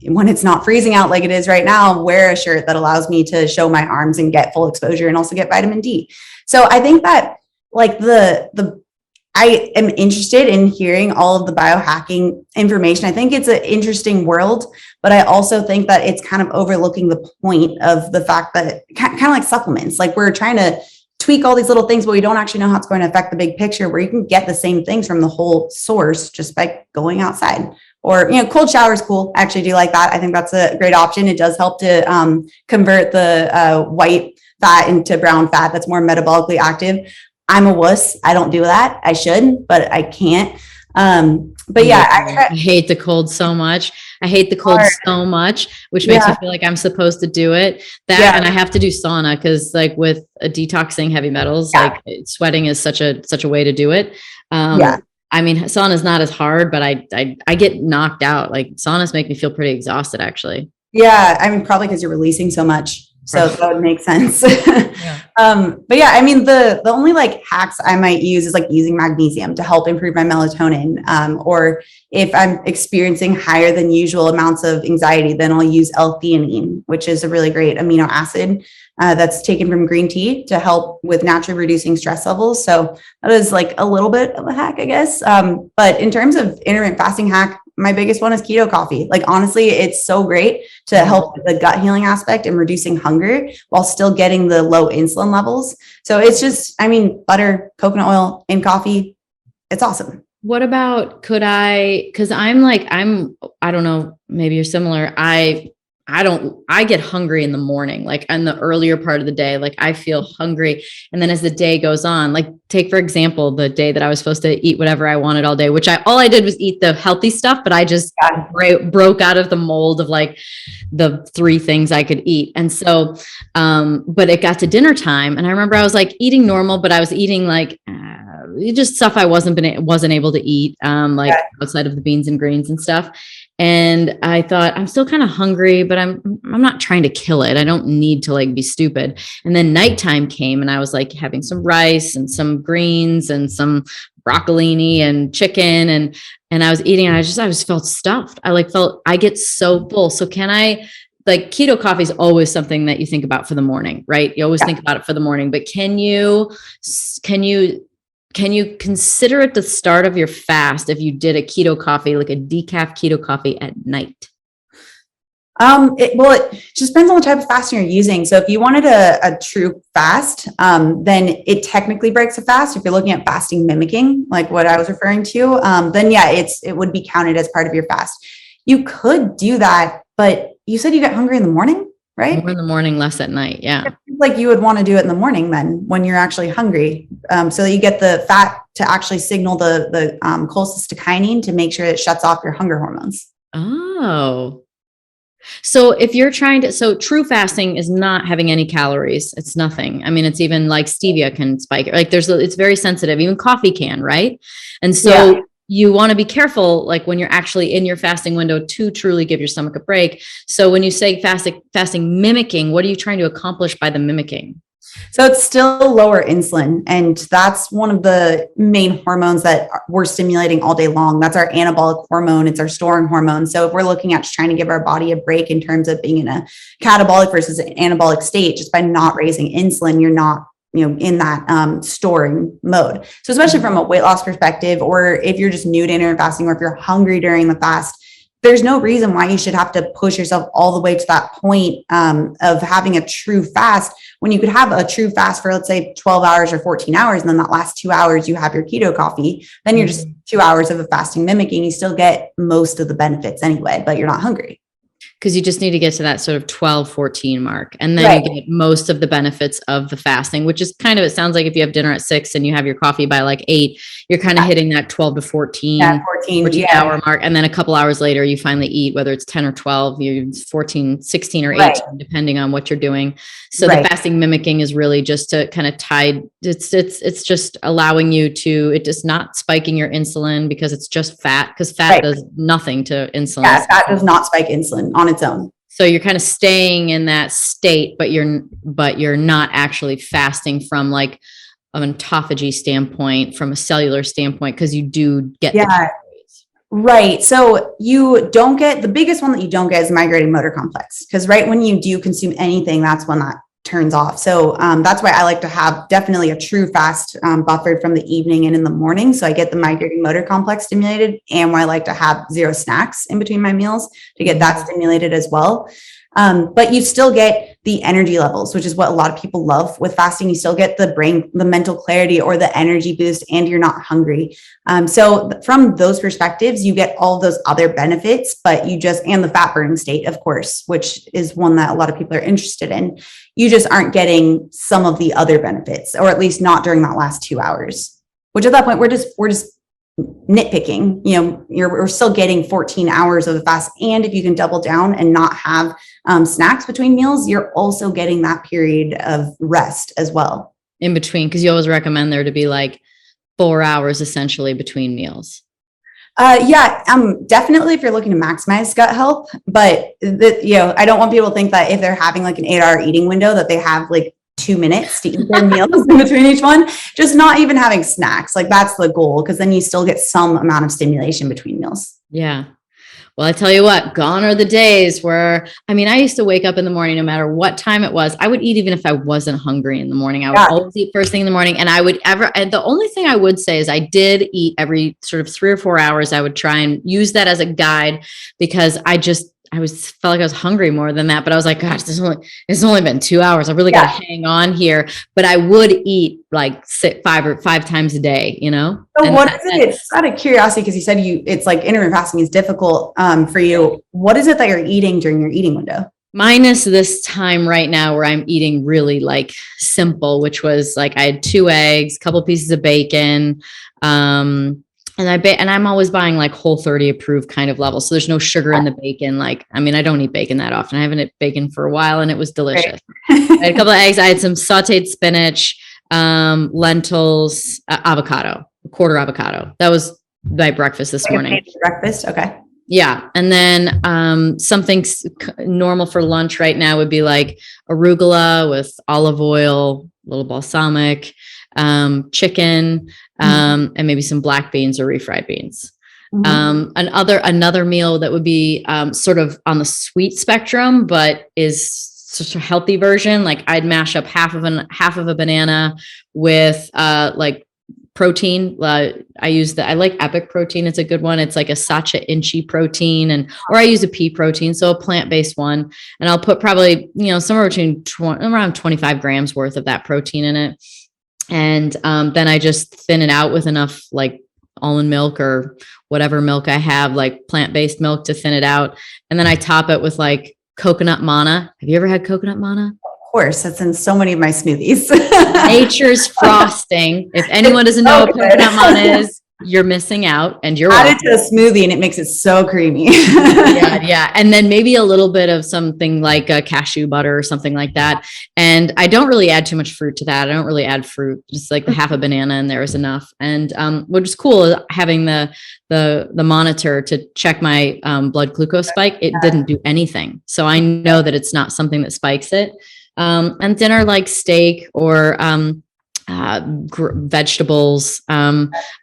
when it's not freezing out like it is right now, wear a shirt that allows me to show my arms and get full exposure and also get vitamin D. So I think that like I am interested in hearing all of the biohacking information. I think it's an interesting world, but I also think that it's kind of overlooking the point of the fact that kind of like supplements, like we're trying to tweak all these little things, but we don't actually know how it's going to affect the big picture, where you can get the same things from the whole source just by going outside. Or, cold shower is cool. I actually do like that. I think that's a great option. It does help to convert the white fat into brown fat that's more metabolically active. I'm a wuss. I don't do that. I should, but I can't. But yeah, I hate the cold so much. Which makes me feel like I'm supposed to do it. And I have to do sauna because, like, with detoxing heavy metals, like sweating is such a way to do it. I mean, sauna is not as hard, but I get knocked out. Like, saunas make me feel pretty exhausted, actually. Yeah, I mean, probably because you're releasing so much. So that would make sense. But yeah, I mean, the only like hacks I might use is like using magnesium to help improve my melatonin. Or if I'm experiencing higher than usual amounts of anxiety, then I'll use L-theanine, which is a really great amino acid that's taken from green tea to help with naturally reducing stress levels. So that is like a little bit of a hack, I guess. But in terms of intermittent fasting hack, my biggest one is keto coffee. Like, honestly, it's so great to help with the gut healing aspect and reducing hunger while still getting the low insulin levels. So it's just, I mean, butter, coconut oil in coffee. It's awesome. What about, cause I don't know, maybe you're similar. I get hungry in the morning, like in the earlier part of the day, like I feel hungry. And then as the day goes on, like take, for example, the day that I was supposed to eat whatever I wanted all day, which all I did was eat the healthy stuff, but I just broke out of the mold of like the 3 things I could eat. And so, but it got to dinner time and I remember I was like eating normal, but I was eating like, just stuff I wasn't able to eat, outside of the beans and greens and stuff. And I thought, I'm still kind of hungry, but I'm not trying to kill it. I don't need to like be stupid. And then nighttime came and I was like having some rice and some greens and some broccolini and chicken. And I was eating and I just felt stuffed. I get so full. So like keto coffee is always something that you think about for the morning, right? You always think about it for the morning, but can you consider it the start of your fast if you did a keto coffee, like a decaf keto coffee at night? It just depends on the type of fasting you're using. So if you wanted a true fast, then it technically breaks a fast. If you're looking at fasting mimicking, like what I was referring to, then it would be counted as part of your fast. You could do that, but you said you get hungry in the morning, right? More in the morning, less at night. Yeah. Like you would want to do it in the morning then when you're actually hungry. So that you get the fat to actually signal the cholecystokinin to make sure it shuts off your hunger hormones. Oh, so if you're so true fasting is not having any calories. It's nothing. I mean, it's even like stevia can spike it. Like it's very sensitive, even coffee can, right? And so you want to be careful, like when you're actually in your fasting window to truly give your stomach a break. So when you say fasting mimicking, what are you trying to accomplish by the mimicking? So it's still lower insulin. And that's one of the main hormones that we're stimulating all day long. That's our anabolic hormone. It's our storing hormone. So if we're looking at just trying to give our body a break in terms of being in a catabolic versus an anabolic state, just by not raising insulin, you're not in that storing mode. So especially from a weight loss perspective, or if you're just new to intermittent fasting, or if you're hungry during the fast, there's no reason why you should have to push yourself all the way to that point of having a true fast, when you could have a true fast for, let's say, 12 hours or 14 hours. And then that last 2 hours, you have your keto coffee. Then you're just 2 hours of a fasting mimicking. You still get most of the benefits anyway, but you're not hungry. Because you just need to get to that sort of 12, 14 mark. And then you get most of the benefits of the fasting, which is kind of, it sounds like if you have dinner at 6 and you have your coffee by like 8, you're kind of hitting that 12 to 14, 14 hour mark. And then a couple hours later, you finally eat, whether it's 10 or 12, you 14, 16 or 18, depending on what you're doing. So the fasting mimicking is really just to kind of tide. It's just allowing you to, it is not spiking your insulin because it's just fat, because fat does nothing to insulin. Yeah, fat does not spike insulin on its own. So you're kind of staying in that state, but you're not actually fasting from like an autophagy standpoint, from a cellular standpoint, because you do get the calories. Right. So you don't get, the biggest one that you don't get is migrating motor complex, because right when you do consume anything, that's when that turns off. So that's why I like to have definitely a true fast buffered from the evening and in the morning. So I get the migrating motor complex stimulated, and why I like to have 0 snacks in between my meals to get that stimulated as well. But you still get the energy levels, which is what a lot of people love with fasting. You still get the brain, the mental clarity or the energy boost, and you're not hungry. So from those perspectives, you get all those other benefits, but and the fat burning state, of course, which is one that a lot of people are interested in. You just aren't getting some of the other benefits, or at least not during that last 2 hours, which at that point, we're just nitpicking. We're still getting 14 hours of the fast. And if you can double down and not have snacks between meals, you're also getting that period of rest as well. In between, because you always recommend there to be like 4 hours essentially between meals. Definitely if you're looking to maximize gut health, but I don't want people to think that if they're having like an 8-hour eating window that they have like 2 minutes to eat their meals in between each one. Just not even having snacks. Like that's the goal, because then you still get some amount of stimulation between meals. Yeah. Well, I tell you what, gone are the days where, I used to wake up in the morning, no matter what time it was. I would eat even if I wasn't hungry in the morning. I would always eat first thing in the morning. And the only thing I would say is I did eat every sort of 3 or 4 hours. I would try and use that as a guide, because felt like I was hungry more than that, but I was like, gosh, it's only been 2 hours. I really got to hang on here. But I would eat like 5 times a day, So what is it? It's out of curiosity, because you said it's like intermittent fasting is difficult for you. What is it that you're eating during your eating window? Minus this time right now where I'm eating really like simple, which was like I had 2 eggs, a couple pieces of bacon, and I'm always buying like Whole30 approved kind of level. So there's no sugar in the bacon. I don't eat bacon that often. I haven't eaten bacon for a while, and it was delicious. I had a couple of eggs. I had some sauteed spinach, lentils, avocado, a quarter avocado. That was my breakfast this morning. Breakfast. Okay. Yeah. And then something normal for lunch right now would be like arugula with olive oil, a little balsamic, chicken, and maybe some black beans or refried beans. Another meal that would be sort of on the sweet spectrum, but is such a healthy version. Like I'd mash up half of a banana with like protein. I like Epic protein. It's a good one. It's like a Sacha Inchi protein, or I use a pea protein, so a plant-based one. And I'll put probably, somewhere between around 25 grams worth of that protein in it. And then I just thin it out with enough like almond milk or whatever milk I have, like plant-based milk to thin it out. And then I top it with like coconut manna. Have you ever had coconut manna? Of course. That's in so many of my smoothies. Nature's frosting. If anyone doesn't know what coconut manna is, you're missing out, and you're add it to a smoothie and it makes it so creamy. Yeah. And then maybe a little bit of something like a cashew butter or something like that. And I don't really add too much fruit to that. I don't really add fruit, just like the half a banana in there is enough. And what is cool is having the monitor to check my blood glucose spike. It didn't do anything. So I know that it's not something that spikes it. And dinner like steak or vegetables.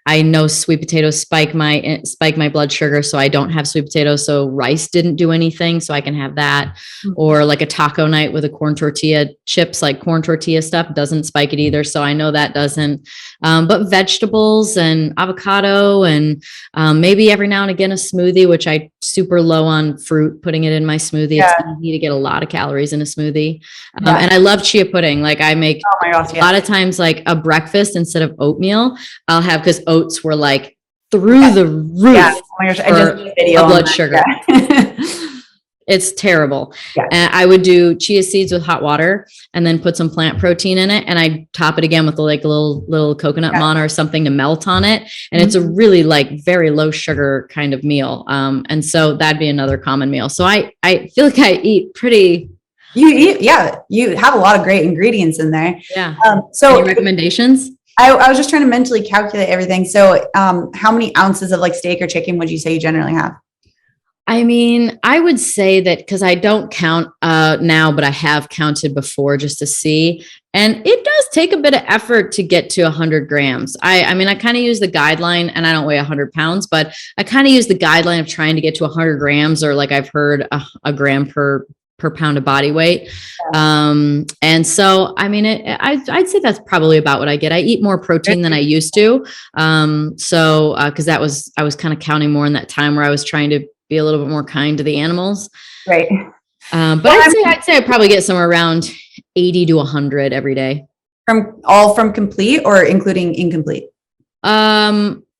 I know sweet potatoes spike my blood sugar, so I don't have sweet potatoes. So rice didn't do anything, so I can have that. Or like a taco night with a corn tortilla chips, like corn tortilla stuff doesn't spike it either. So I know that doesn't. But vegetables and avocado and maybe every now and again a smoothie, which I super low on fruit, putting it in my smoothie. It's easy to get a lot of calories in a smoothie. And I love chia pudding. Like I make a lot of times like a breakfast instead of oatmeal. I'll have, because oats were like through the roof. Yeah. Oh my gosh, I just did a video on blood sugar. It's terrible. Yeah. And I would do chia seeds with hot water and then put some plant protein in it. And I top it again with like a little coconut mana or something to melt on it. And it's a really like very low sugar kind of meal. And so that'd be another common meal. So I feel like I eat pretty. You have a lot of great ingredients in there. Yeah. So any recommendations? I was just trying to mentally calculate everything. So how many ounces of like steak or chicken would you say you generally have? I mean, I would say that, because I don't count now, but I have counted before just to see. And it does take a bit of effort to get to 100 grams. I mean, I kind of use the guideline, and I don't weigh 100 pounds, but I kind of use the guideline of trying to get to 100 grams, or like I've heard a gram per pound of body weight. And so, I mean, I'd say that's probably about what I get. I eat more protein than I used to. Cause I was kind of counting more in that time where I was trying to be a little bit more kind to the animals. Right. But I'd say I probably get somewhere around 80 to 100 every day. From complete or including incomplete?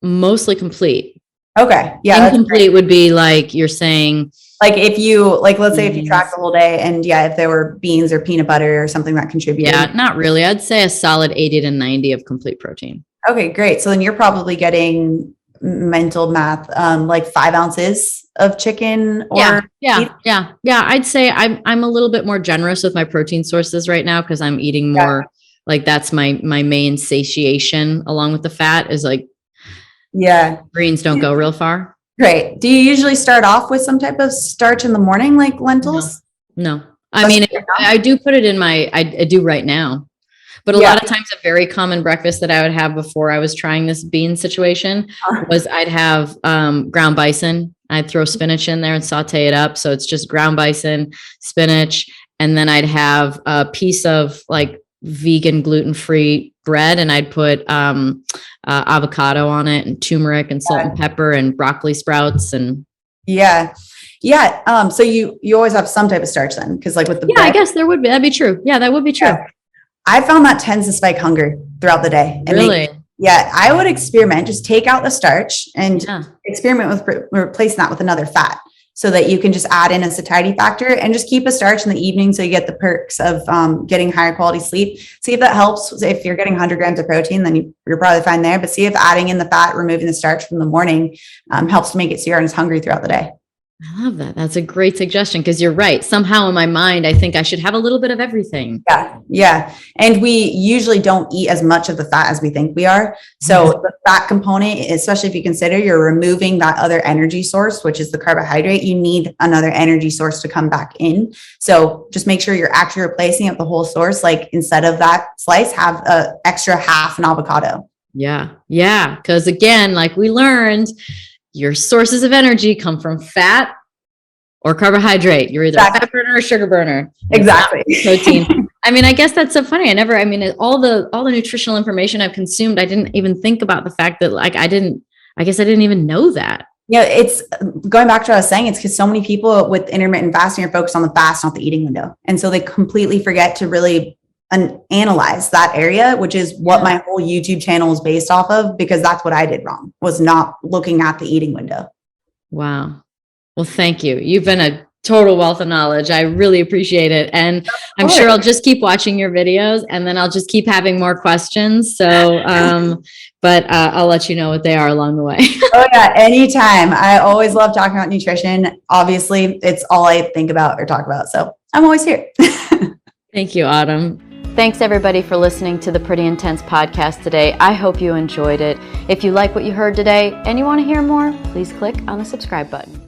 Mostly complete. Okay. Yeah. Incomplete would be like you're saying, like if you like, let's say if you track the whole day and if there were beans or peanut butter or something that contributed. Yeah, not really. I'd say a solid 80 to 90 of complete protein. Okay, great. So then you're probably getting, mental math, like 5 ounces of chicken or yeah. I'd say I'm a little bit more generous with my protein sources right now, because I'm eating more. Like that's my main satiation, along with the fat, is like greens don't go real far. Great. Do you usually start off with some type of starch in the morning, like lentils? No. I mean, I do put it in I do right now. But a lot of times a very common breakfast that I would have before I was trying this bean situation was I'd have ground bison. I'd throw spinach in there and saute it up. So it's just ground bison, spinach. And then I'd have a piece of like vegan gluten-free bread, and I'd put avocado on it and turmeric and salt and pepper and broccoli sprouts. And so you always have some type of starch then, because like with the bread, I guess there would be. That'd be true. Yeah, that would be true. I found that tends to spike hunger throughout the day. And really? I would experiment, just take out the starch and experiment with replacing that with another fat, so that you can just add in a satiety factor and just keep a starch in the evening, so you get the perks of getting higher quality sleep. See if that helps. If you're getting 100 grams of protein, then you're probably fine there. But see if adding in the fat, removing the starch from the morning helps to make it so you aren't as hungry throughout the day. I love that. That's a great suggestion, because you're right. Somehow in my mind, I think I should have a little bit of everything. Yeah. And we usually don't eat as much of the fat as we think we are. So the fat component, especially if you consider you're removing that other energy source, which is the carbohydrate, you need another energy source to come back in. So just make sure you're actually replacing it with the whole source. Like instead of that slice, have an extra half an avocado. Yeah. Because again, like we learned, your sources of energy come from fat or carbohydrate. You're either a fat burner or sugar burner. Exactly. Protein. I mean, I guess that's so funny. All the nutritional information I've consumed, I didn't even think about the fact that like I guess I didn't even know that. Yeah, it's going back to what I was saying. It's because so many people with intermittent fasting are focused on the fast, not the eating window. And so they completely forget to really analyze that area, which is what my whole YouTube channel is based off of, because that's what I did wrong, was not looking at the eating window. Wow. Well, thank you. You've been a total wealth of knowledge. I really appreciate it. And I'm sure I'll just keep watching your videos, and then I'll just keep having more questions. So, but I'll let you know what they are along the way. Oh yeah, anytime. I always love talking about nutrition. Obviously, it's all I think about or talk about. So I'm always here. Thank you, Autumn. Thanks everybody for listening to the Pretty Intense podcast today. I hope you enjoyed it. If you like what you heard today and you want to hear more, please click on the subscribe button.